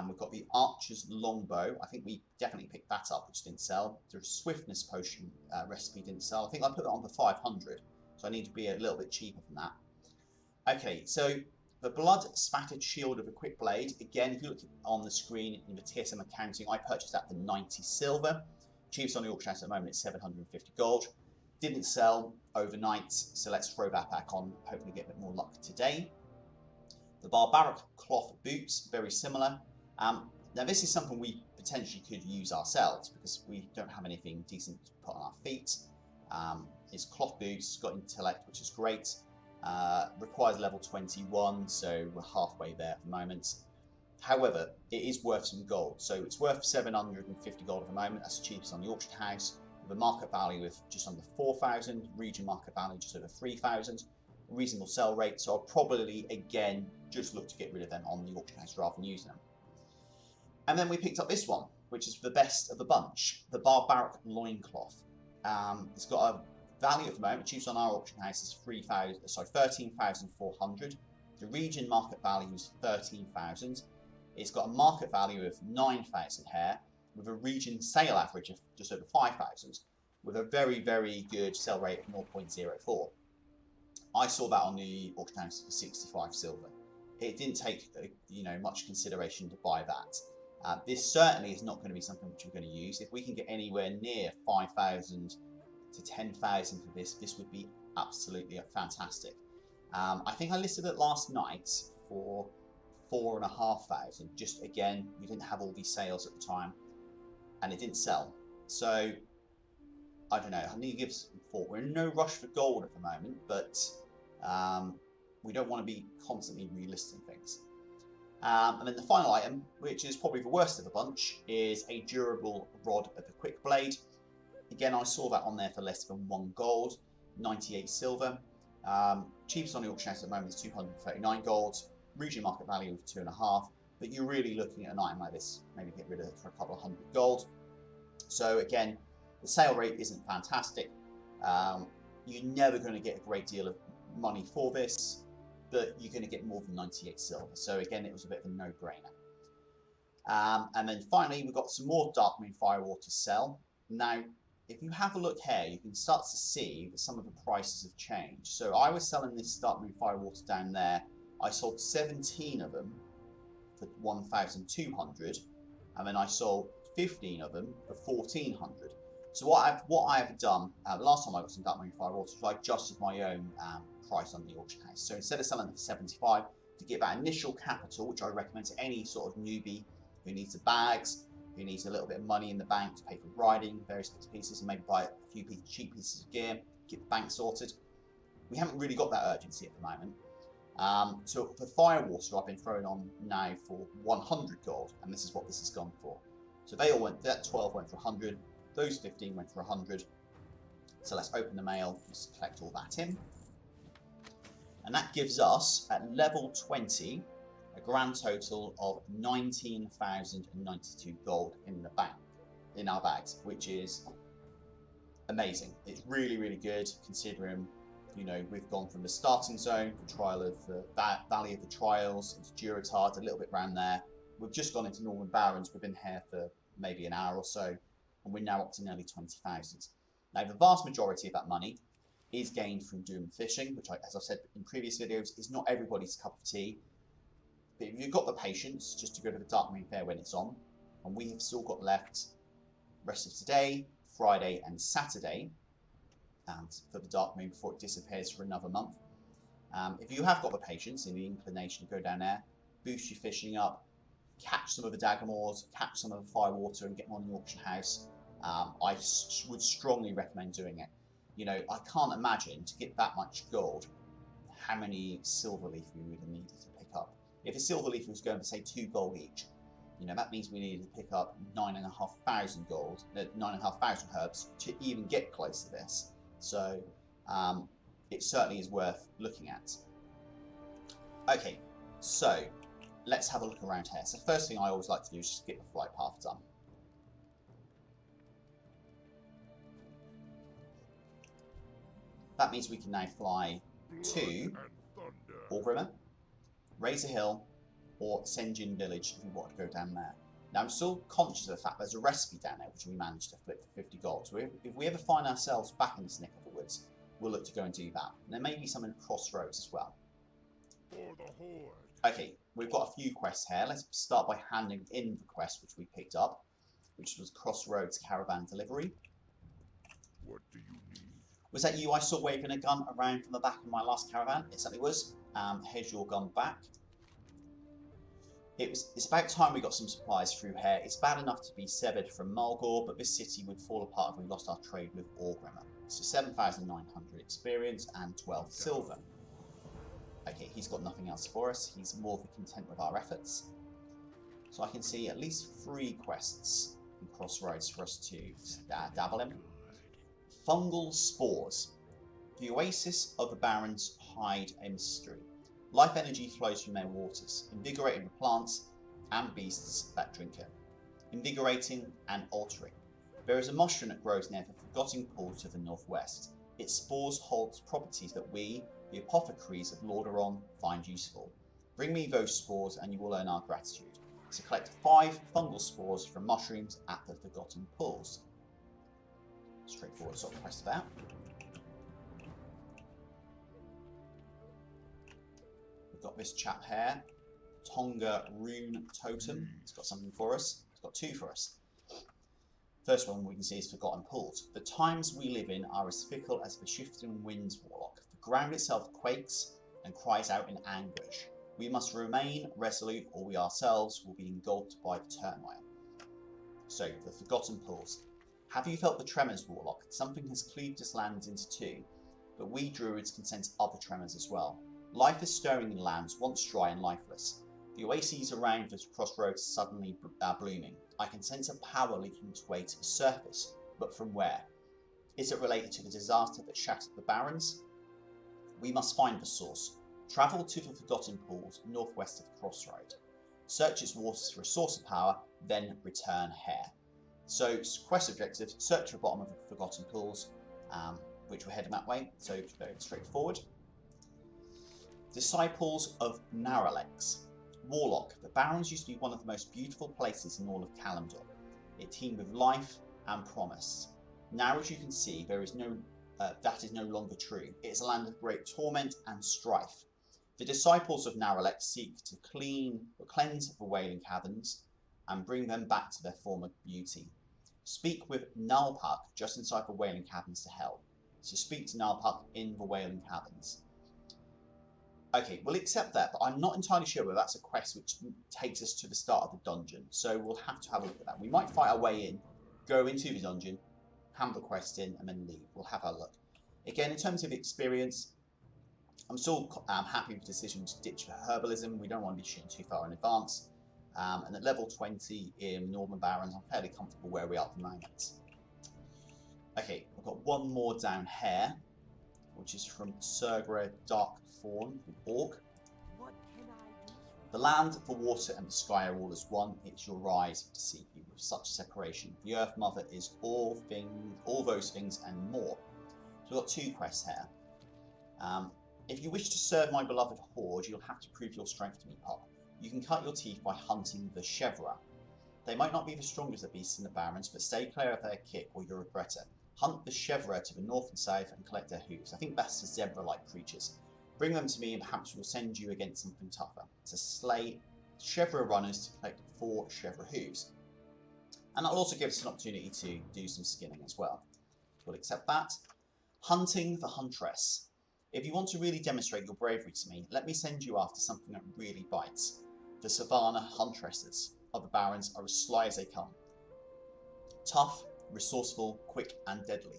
We've got the Archer's Longbow. I think we definitely picked that up, which didn't sell. The Swiftness Potion recipe didn't sell. I think I put that on for 500, so I need to be a little bit cheaper than that. Okay, so the Blood Spattered Shield of the Quick Blade. Again, if you look on the screen in the TSM accounting, I purchased that for 90 silver. Cheapest on the auction house at the moment is 750 gold. Didn't sell overnight, so let's throw that back on, hopefully get a bit more luck today. The Barbaric Cloth Boots, very similar. Now this is something we potentially could use ourselves because we don't have anything decent to put on our feet. It's cloth boots, got intellect, which is great. Requires level 21, so we're halfway there at the moment. However, it is worth some gold, so it's worth 750 gold at the moment. That's the cheapest on the auction house. with a market value of just under 4,000, region market value just over 3,000, reasonable sell rate. So I'll probably again just look to get rid of them on the auction house rather than using them. And then we picked up this one, which is the best of the bunch, the Barbaric Loincloth. It's got a value at the moment, which is on our auction house, is 13,400. The region market value is 13,000. It's got a market value of 9,000 here, with a region sale average of just over 5,000, with a very, very good sell rate of 0.04. I saw that on the auction house for 65 silver. It didn't take much consideration to buy that. This certainly is not going to be something which we're going to use. If we can get anywhere near 5,000 to 10,000 for this, this would be absolutely fantastic. I think I listed it last night for 4,500. Just again, we didn't have all these sales at the time, and it didn't sell. So I don't know. I need to give some thought. We're in no rush for gold at the moment, but we don't want to be constantly relisting things. And then the final item, which is probably the worst of the bunch, is a durable rod of the quick blade. Again, I saw that on there for less than 1 gold, 98 silver. Cheapest on the auction house at the moment is 239 gold. Region market value of 2.5. But you're really looking at an item like this, maybe get rid of it for a couple of hundred gold. So again, the sale rate isn't fantastic. You're never going to get a great deal of money for this, but you're going to get more than 98 silver. So again, it was a bit of a no-brainer. And then finally, we've got some more Darkmoon Firewater to sell. Now, if you have a look here, you can start to see that some of the prices have changed. So I was selling this Darkmoon Firewater down there. I sold 17 of them for 1,200, and then I sold 15 of them for 1,400. So what I've done, the last time I got some Darkmoon Firewater, was I adjusted my own price on the auction house. So instead of selling it for 75, to get that initial capital, which I recommend to any sort of newbie who needs the bags, who needs a little bit of money in the bank to pay for riding, various bits and pieces, and maybe buy a few cheap pieces of gear, get the bank sorted. We haven't really got that urgency at the moment. So for Firewater, I've been throwing on now for 100 gold, and this is what this has gone for. So they all went, that 12 went for 100, those 15 went for 100. So let's open the mail, just collect all that in. And that gives us, at level 20, a grand total of 19,092 gold in the bank, in our bags, which is amazing. It's really, really good considering, we've gone from the starting zone, the trial of the Valley of the Trials, into Duratard, a little bit around there. We've just gone into Northern Barrens. We've been here for maybe an hour or so, and we're now up to nearly 20,000. Now, the vast majority of that money is gained from doing fishing, which, as I've said in previous videos, is not everybody's cup of tea. But if you've got the patience just to go to the Darkmoon Fair when it's on, and we have still got left rest of today, Friday and Saturday, and for the Darkmoon before it disappears for another month. If you have got the patience and the inclination to go down there, boost your fishing up, catch some of the Dagamores, catch some of the Firewater and get them on the auction house, I would strongly recommend doing it. I can't imagine, to get that much gold, how many Silverleaf we would have needed to pick up. If a Silverleaf was going for, say, 2 gold each, that means we needed to pick up 9,500 gold, 9,500 herbs to even get close to this. So it certainly is worth looking at. Okay, so let's have a look around here. So the first thing I always like to do is just get the flight path done. That means we can now fly to Orgrimmar, Razor Hill, or Senjin Village if we want to go down there. Now, I'm still conscious of the fact there's a recipe down there which we managed to flip for 50 gold. So if we ever find ourselves back in this neck of the woods, we'll look to go and do that. And there may be some in Crossroads as well. Okay, we've got a few quests here. Let's start by handing in the quest which we picked up, which was Crossroads Caravan Delivery. What do you need? Was that you I saw waving a gun around from the back of my last caravan? It certainly was. Here's your gun back. It's about time we got some supplies through here. It's bad enough to be severed from Mulgore, but this city would fall apart if we lost our trade with Orgrimmar. So 7,900 experience and 12 silver. Okay, he's got nothing else for us. He's more than content with our efforts. So I can see at least 3 quests in Crossroads for us to dabble in. Fungal spores. The oasis of the barrens hide a mystery. Life energy flows from their waters, invigorating the plants and beasts that drink it. Invigorating and altering. There is a mushroom that grows near the Forgotten Pool to the northwest. Its spores hold properties that we, the apothecaries of Lordaeron, find useful. Bring me those spores and you will earn our gratitude. So collect 5 fungal spores from mushrooms at the Forgotten Pools. Straightforward sort of quest about. We've got this chap here, Tonga Rune Totem. It's got something for us. It's got 2 for us. First one we can see is Forgotten Pools. The times we live in are as fickle as the shifting winds, Warlock. The ground itself quakes and cries out in anguish. We must remain resolute or we ourselves will be engulfed by the turmoil. So, the Forgotten Pools. Have you felt the tremors, Warlock? Something has cleaved this land into 2, but we druids can sense other tremors as well. Life is stirring in lands once dry and lifeless. The oases around the crossroads suddenly blooming. I can sense a power leaking its way to the surface, but from where? Is it related to the disaster that shattered the barrens? We must find the source. Travel to the Forgotten Pools northwest of the crossroad. Search its waters for a source of power, then return here. So, quest objective, search the bottom of the Forgotten Pools, which we're heading that way, so very straightforward. Disciples of Naralex. Warlock. The Barrens used to be one of the most beautiful places in all of Kalimdor. It teemed with life and promise. Now, as you can see, that is no longer true. It is a land of great torment and strife. The disciples of Naralex seek to cleanse the Wailing Caverns and bring them back to their former beauty. Speak with Nalpak just inside the Wailing Caverns to help. So speak to Nalpak in the Wailing Caverns. Okay, we'll accept that, but I'm not entirely sure whether that's a quest which takes us to the start of the dungeon. So we'll have to have a look at that. We might fight our way in, go into the dungeon, hand the quest in, and then leave. We'll have a look. Again, in terms of experience, I'm still happy with the decision to ditch for herbalism. We don't want to be shooting too far in advance. And at level 20 in Northern Barrens, I'm fairly comfortable where we are at the moment. Okay, we've got one more down here, which is from Surgra Darkthorn, the Orc. What can I do? The land, the water, and the sky are all as one. It's your rise to seek you with such separation. The Earth Mother is all those things and more. So we've got 2 quests here. If you wish to serve my beloved horde, you'll have to prove your strength to me, Pop. You can cut your teeth by hunting the Chevra. They might not be the strongest of beasts in the Barrens, but stay clear of their kick or you'll regret it. Hunt the Chevra to the north and south and collect their hooves. I think that's the zebra-like creatures. Bring them to me and perhaps we'll send you against something tougher. To slay Chevra runners to collect 4 Chevra hooves. And that'll also give us an opportunity to do some skinning as well. We'll accept that. Hunting the Huntress. If you want to really demonstrate your bravery to me, let me send you after something that really bites. The Savannah Huntresses of the Barrens are as sly as they come. Tough, resourceful, quick and deadly.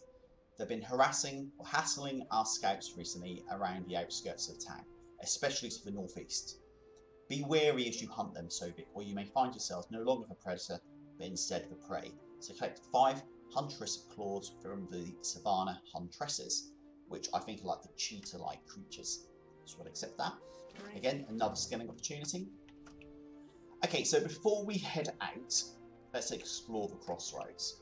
They've been hassling our scouts recently around the outskirts of town, especially to the northeast. Be wary as you hunt them, Sovik, or you may find yourself no longer the predator, but instead the prey. So collect 5 Huntress claws from the Savannah Huntresses, which I think are like the cheetah-like creatures. So we'll accept that. Again, another skinning opportunity. Okay, so before we head out, let's explore the crossroads.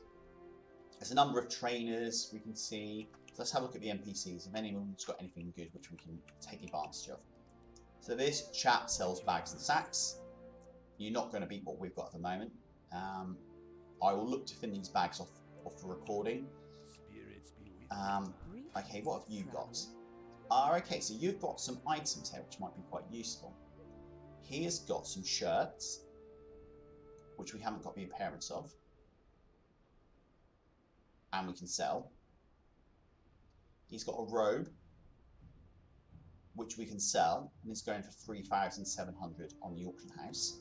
There's a number of trainers we can see. So let's have a look at the NPCs, if anyone's got anything good which we can take advantage of. So this chap sells bags and sacks. You're not going to beat what we've got at the moment. I will look to fin these bags off the recording. Okay, what have you got? Okay, so you've got some items here which might be quite useful. He has got some shirts, which we haven't got the appearance of, and we can sell. He's got a robe, which we can sell, and it's going for 3,700 on the auction house.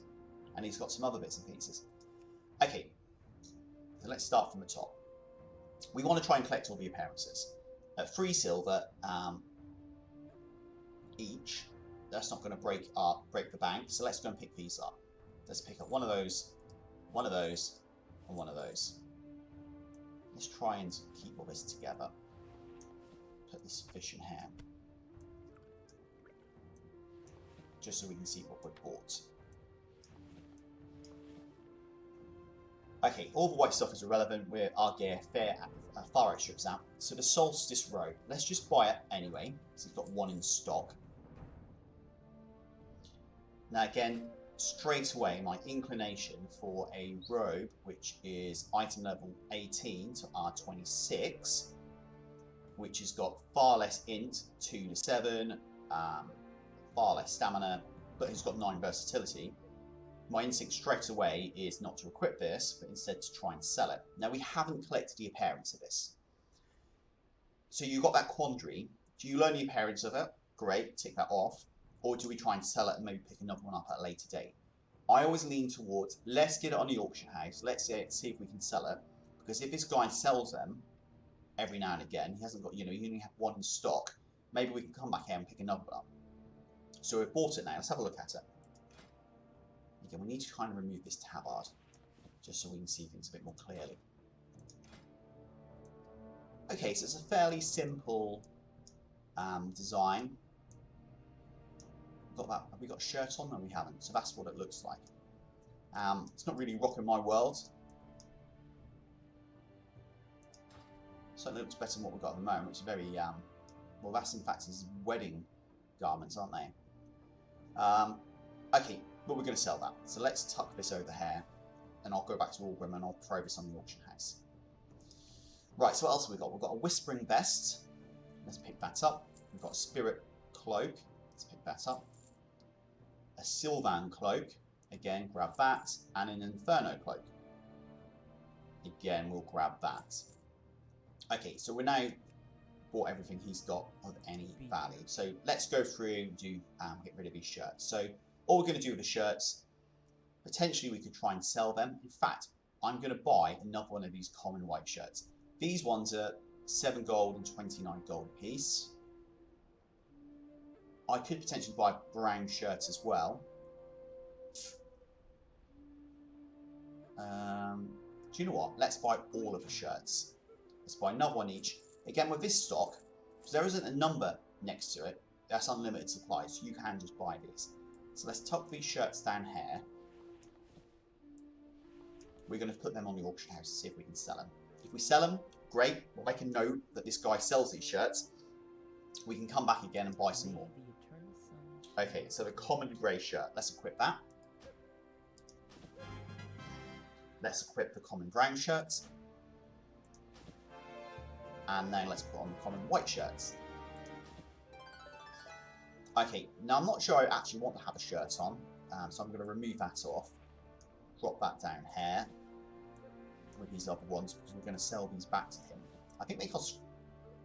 And he's got some other bits and pieces. Okay, so let's start from the top. We want to try and collect all the appearances. At 3 silver each, that's not going to break the bank, so let's go and pick these up. Let's pick up one of those, and one of those. Let's try and keep all this together. Put this fish in here. Just so we can see what we've bought. Okay, all the white stuff is irrelevant. Our gear far outstrips that. So the Solstice robe, let's just buy it anyway, because it's got one in stock. Now again, straight away, my inclination for a robe, which is item level 18 to R26, which has got far less int, 2 to 7, far less stamina, but has got 9 versatility. My instinct straight away is not to equip this, but instead to try and sell it. Now, we haven't collected the appearance of this. So you've got that quandary. Do you learn the appearance of it? Great, tick that off. Or do we try and sell it and maybe pick another one up at a later date? I always lean towards, let's get it on the auction house. Let's see if we can sell it. Because if this guy sells them every now and again, he hasn't got, you only have one in stock. Maybe we can come back here and pick another up. So we've bought it now. Let's have a look at it. Again, we need to kind of remove this tabard, just so we can see things a bit more clearly. Okay, so it's a fairly simple design. Have we got a shirt on? No, we haven't. So that's what it looks like. It's not really rocking my world. Certainly looks better than what we've got at the moment, which is very, well, that's in fact his wedding garments, aren't they? Okay. But we're going to sell that. So let's tuck this over here. And I'll go back to Orgrim and I'll throw this on the auction house. Right, so what else have we got? We've got a Whispering Vest. Let's pick that up. We've got a Spirit Cloak. Let's pick that up. A Sylvan Cloak. Again, grab that. And an Inferno Cloak. Again, we'll grab that. Okay, so we're now bought everything he's got of any value. So let's go through and get rid of these shirts. So all we're going to do with the shirts, potentially we could try and sell them. In fact, I'm going to buy another one of these common white shirts. These ones are 7 gold and 29 gold a piece. I could potentially buy brown shirts as well. Do you know what? Let's buy all of the shirts. Let's buy another one each. Again, with this stock, because there isn't a number next to it, that's unlimited supply, so you can just buy these. So let's tuck these shirts down here. We're going to put them on the auction house to see if we can sell them. If we sell them, great. We'll make a note that this guy sells these shirts. We can come back again and buy some more. Okay, so the common grey shirt. Let's equip that. Let's equip the common brown shirts. And then let's put on the common white shirts. Okay, now I'm not sure I actually want to have a shirt on, so I'm going to remove that off. Drop that down here with these other ones, because we're going to sell these back to him. I think they cost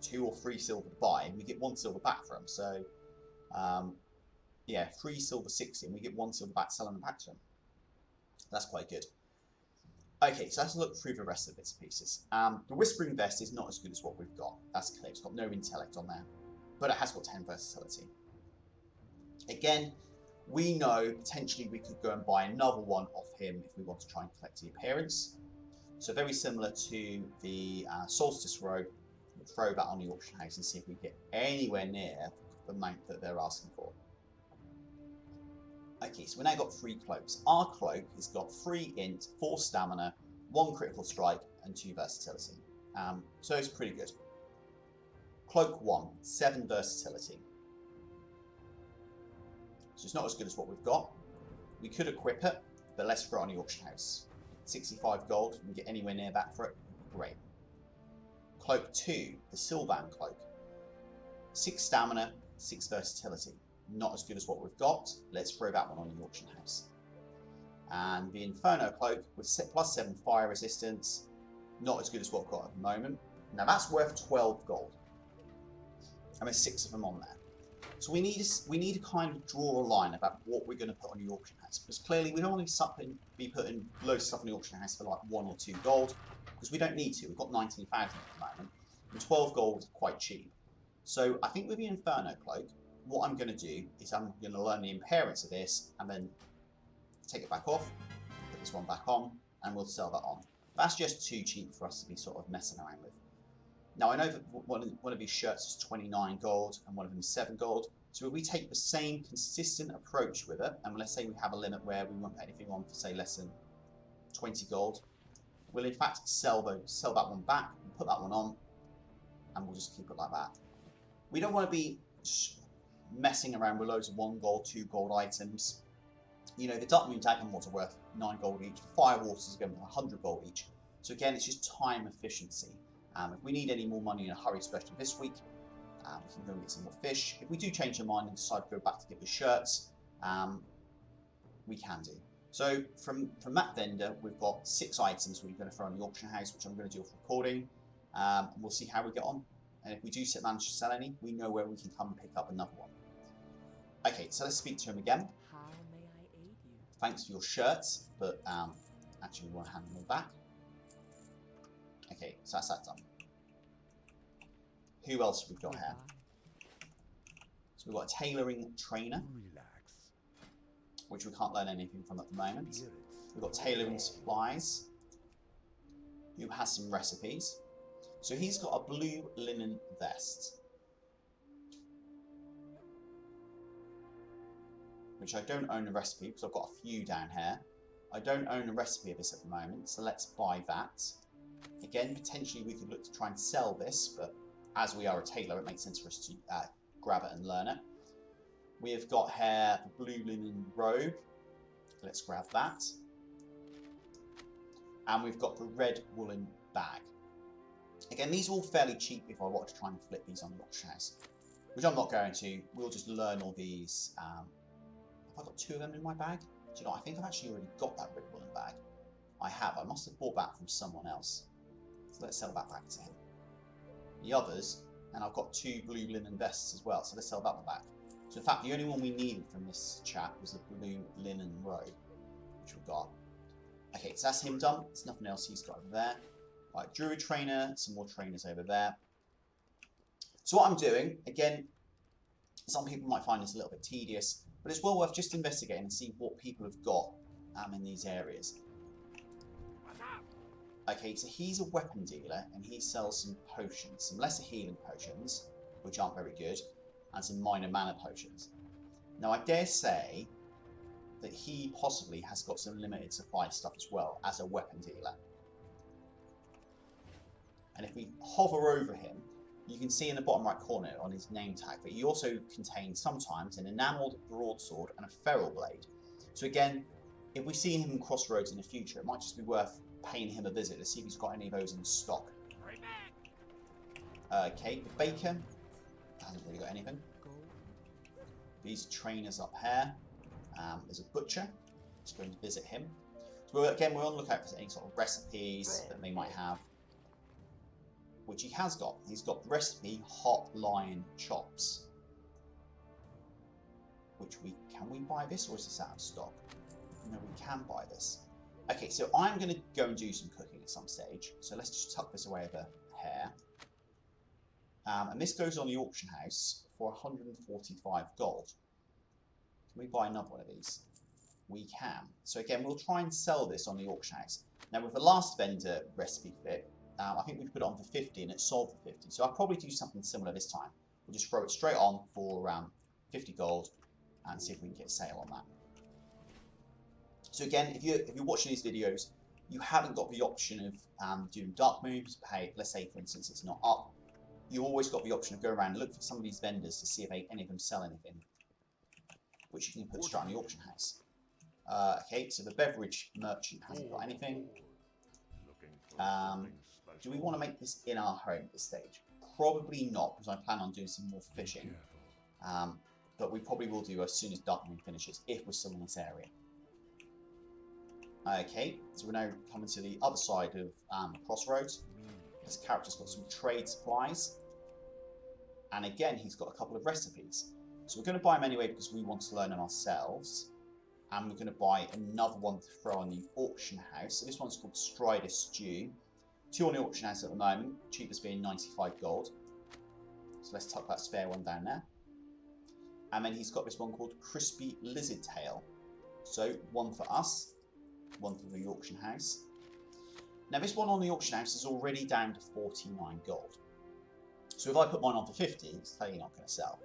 2 or 3 silver to buy, and we get 1 silver back for them. So, yeah, 3 silver 60, and we get 1 silver back selling them back to him. That's quite good. Okay, so let's look through the rest of the bits and pieces. The Whispering Vest is not as good as what we've got. That's clear. It's got no intellect on there, but it has got 10 versatility. Again, we know potentially we could go and buy another one off him if we want to try and collect the appearance. So very similar to the Solstice robe, we'll throw that on the auction house and see if we get anywhere near the amount that they're asking for. Okay, so we've now got 3 cloaks. Our cloak has got 3 int, 4 stamina, 1 critical strike, and 2 versatility. So it's pretty good. Cloak 1, 7 versatility. So it's not as good as what we've got. We could equip it, but let's throw it on the auction house. 65 gold, if we can get anywhere near that for it, great. Cloak 2, the Sylvan Cloak. 6 stamina, 6 versatility. Not as good as what we've got. Let's throw that one on the auction house. And the Inferno Cloak with plus 7 fire resistance. Not as good as what we've got at the moment. Now that's worth 12 gold. And there's 6 of them on there. So we need to kind of draw a line about what we're going to put on the auction house. Because clearly we don't want to be putting loads of stuff on the auction house for like 1 or 2 gold. Because we don't need to. We've got 19,000 at the moment. And 12 gold is quite cheap. So I think with the Inferno Cloak, what I'm going to do is I'm going to learn the appearance of this and then take it back off, put this one back on, and we'll sell that on. That's just too cheap for us to be sort of messing around with. Now I know that one of these shirts is 29 gold and one of them is 7 gold. So if we take the same consistent approach with it, and let's say we have a limit where we won't put anything on for say less than 20 gold, we'll in fact sell that one back, and put that one on, and we'll just keep it like that. We don't want to be messing around with loads of 1 gold, 2 gold items. You know, the Dark Moon Dagger mods are worth 9 gold each. The Fire Waters are going to be 100 gold each. So again, it's just time efficiency. If we need any more money in a hurry, especially this week, we can go and get some more fish. If we do change our mind and decide to go back to get the shirts, we can do. So from that vendor, we've got 6 items we're going to throw in the auction house, which I'm going to do off recording. And we'll see how we get on. And if we do manage to sell any, we know where we can come and pick up another one. Okay, so let's speak to him again. How may I aid you? Thanks for your shirts, but actually we want to hand them all back. Okay, so that's that done. Who else have we got here? So we've got a tailoring trainer, which we can't learn anything from at the moment. We've got tailoring supplies, who has some recipes. So he's got a blue linen vest, which I don't own a recipe because I've got a few down here. I don't own a recipe of this at the moment, so let's buy that. Again, potentially we could look to try and sell this, but as we are a tailor, it makes sense for us to grab it and learn it. We have got here the blue linen robe. Let's grab that. And we've got the red woolen bag. Again, these are all fairly cheap if I want to try and flip these on the auction house, which I'm not going to. We'll just learn all these. Have I got 2 of them in my bag? Do you know, I think I've actually already got that red woolen bag. I have. I must have bought that from someone else. So let's sell that back to him. The others, and I've got 2 blue linen vests as well, so let's sell that one back. So in fact, the only one we needed from this chap was the blue linen robe, which we've got. Okay, so that's him done. There's nothing else he's got over there. Right, Druid trainer, some more trainers over there. So what I'm doing, again, some people might find this a little bit tedious, but it's well worth just investigating and see what people have got in these areas. Okay, so he's a weapon dealer, and he sells some potions, some lesser healing potions, which aren't very good, and some minor mana potions. Now, I dare say that he possibly has got some limited supply stuff as well, as a weapon dealer. And if we hover over him, you can see in the bottom right corner on his name tag that he also contains sometimes an enamelled broadsword and a feral blade. So again, if we see him in Crossroads in the future, it might just be worth paying him a visit to see if he's got any of those in stock. Okay, the baker hasn't really got anything. These trainers up here. There's a butcher. Just going to visit him. So again, we're on the lookout for any sort of recipes that they might have, which he has got. He's got recipe hot lion chops, which can we buy this, or is this out of stock? No, we can buy this. Okay, so I'm going to go and do some cooking at some stage. So let's just tuck this away over here. And this goes on the auction house for 145 gold. Can we buy another one of these? We can. So again, we'll try and sell this on the auction house. Now with the last vendor recipe fit, I think we put it on for 50 and it sold for 50. So I'll probably do something similar this time. We'll just throw it straight on for around 50 gold and see if we can get a sale on that. So again, if you're watching these videos, you haven't got the option of doing dark moves. Pay, let's say for instance it's not up. You always got the option of go around and look for some of these vendors to see if any of them sell anything, which you can put straight on the auction house. Okay, so the beverage merchant hasn't got anything. Do we want to make this in our home at this stage? Probably not, because I plan on doing some more fishing. But we probably will do as soon as Dark Moon finishes, if we're still in this area. Okay, so we're now coming to the other side of Crossroads. This character's got some trade supplies. And again, he's got a couple of recipes. So we're going to buy them anyway because we want to learn them ourselves. And we're going to buy another one to throw on the auction house. So this one's called Strider Stew. 2 on the auction house at the moment, cheapest being 95 gold. So let's tuck that spare one down there. And then he's got this one called Crispy Lizard Tail. So 1 for us, 1 for the auction house. Now this one on the auction house is already down to 49 gold. So if I put mine on for 50, it's clearly not going to sell.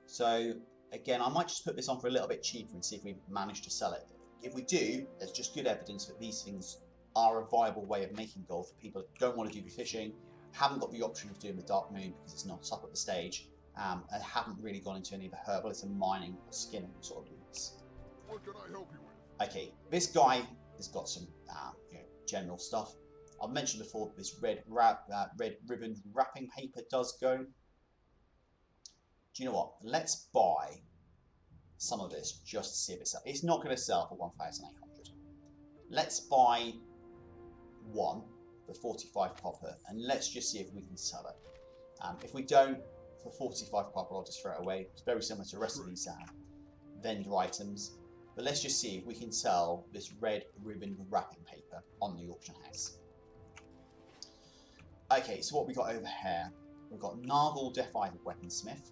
So again, I might just put this on for a little bit cheaper and see if we manage to sell it. If we do, there's just good evidence that these things are a viable way of making gold for people that don't want to do the fishing, haven't got the option of doing the Dark Moon because it's not up at the stage, and haven't really gone into any of the herbalism, mining, or skinning sort of routes. What can I help you with? Okay, this guy has got some general stuff. I've mentioned before that this red ribbon wrapping paper does go. Do you know what? Let's buy some of this just to see if it sells. It's not going to sell for 1,800. Let's buy one for 45 copper and let's just see if we can sell it. If we don't, for 45 copper, I'll just throw it away. It's very similar to the rest of these vendor items. But let's just see if we can sell this red ribbon wrapping paper on the auction house. Okay, so what we got over here, we've got Nargle Death-Eyed Weaponsmith,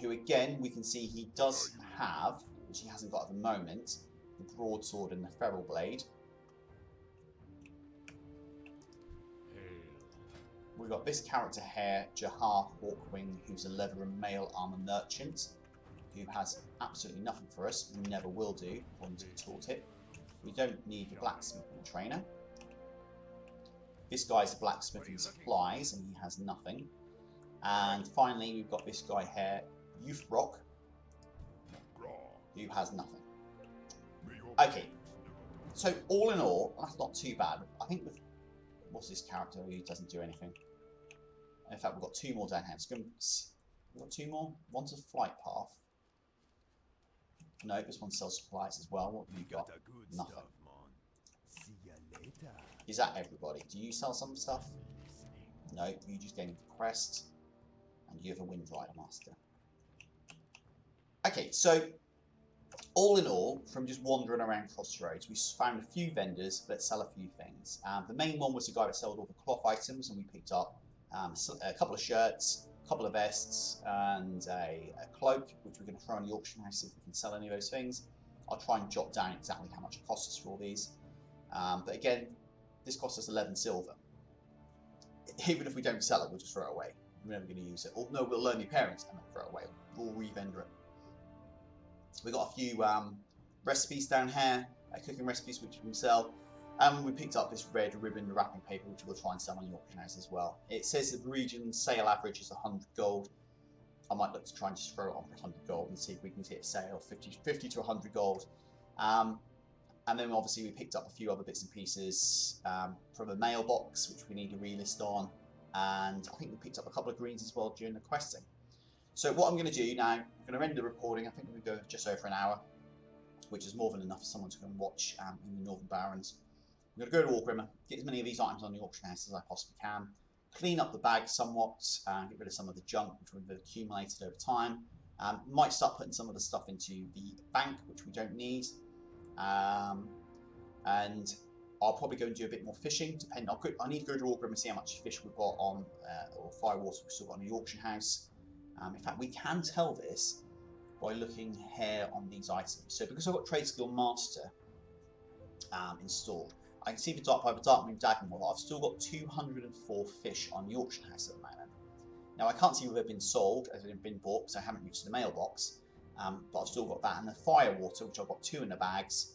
who again, we can see he does have, which he hasn't got at the moment, the broadsword and the feral blade. We've got this character here, Jahar Hawkwing, who's a leather and mail armor merchant, who has absolutely nothing for us, and never will do, according to the tooltip. We don't need the blacksmithing trainer. This guy's blacksmithing supplies, and he has nothing. And finally, we've got this guy here, Youth Rock, who has nothing. Okay, so all in all, that's not too bad. I think with what's this character who doesn't do anything? In fact, we've got two more down here. We've got two more. One's a flight path. No, this one sells supplies as well. What have you got? Nothing. Is that everybody? Do you sell some stuff? No, you just gain the crest, and you have a Wind Rider Master. Okay, so all in all, from just wandering around Crossroads, we found a few vendors that sell a few things. The main one was the guy that sold all the cloth items, and we picked up a couple of shirts, a couple of vests, and a cloak, which we're going to throw in the auction house, see if we can sell any of those things. I'll try and jot down exactly how much it costs us for all these. But again, this costs us 11 silver. Even if we don't sell it, we'll just throw it away. We're never going to use it. Or no, we'll learn your parents and then throw it away. We'll re-vendor it. We've got a few recipes down here, cooking recipes which we can sell. And we picked up this red ribbon wrapping paper, which we'll try and sell on the auction house as well. It says that the region sale average is 100 gold. I might look to try and just throw it on for 100 gold and see if we can get a sale, 50 to 100 gold. And then obviously we picked up a few other bits and pieces from a mailbox, which we need to relist on. And I think we picked up a couple of greens as well during the questing. So what I'm going to do now, I'm going to end the recording. I think we're going to go just over an hour, which is more than enough for someone to go and watch in the Northern Barrens. I'm going to go to Wargrimmer, get as many of these items on the auction house as I possibly can, clean up the bag somewhat, get rid of some of the junk which we've accumulated over time. Might start putting some of the stuff into the bank, which we don't need. And I'll probably go and do a bit more fishing, depending. I need to go to Wargrimmer and see how much fish we've got on, or firewater we've still got on the auction house. In fact, we can tell this by looking here on these items. So because I've got Trade Skill Master installed, I can see the Dark Moon Dagger model. I've still got 204 fish on the auction house at the moment. Now I can't see whether they've been sold, as they've been bought, because I haven't used the mailbox. But I've still got that, and the firewater, which I've got 2 in the bags.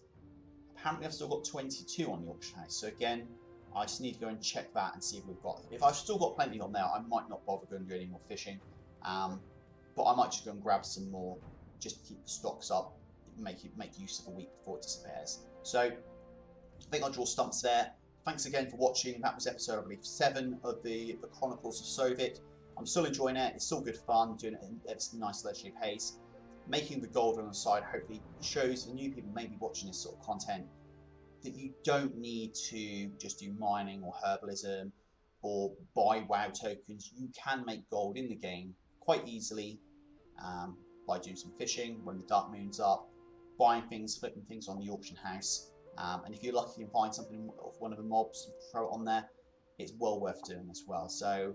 Apparently I've still got 22 on the auction house. So again, I just need to go and check that and see if we've got. If I've still got plenty on there, I might not bother going to do any more fishing. But I might just go and grab some more, just to keep the stocks up, make use of a week before it disappears. So I think I'll draw stumps there. Thanks again for watching. That was episode, I believe, 7 of the Chronicles of Sovik. I'm still enjoying it. It's still good fun, doing it at a nice leisurely pace. Making the gold on the side hopefully shows the new people maybe watching this sort of content that you don't need to just do mining or herbalism or buy WoW tokens. You can make gold in the game quite easily by doing some fishing when the Dark Moon's up, buying things, flipping things on the auction house. And if you're lucky and find something of one of the mobs and throw it on there, it's well worth doing as well. So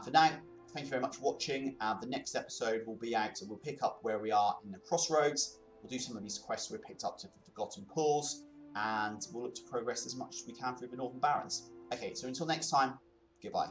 for now, thank you very much for watching. The next episode will be out, so we'll pick up where we are in the Crossroads. We'll do some of these quests we picked up to the Forgotten Pools, and we'll look to progress as much as we can through the Northern Barrens. Okay, so until next time, goodbye.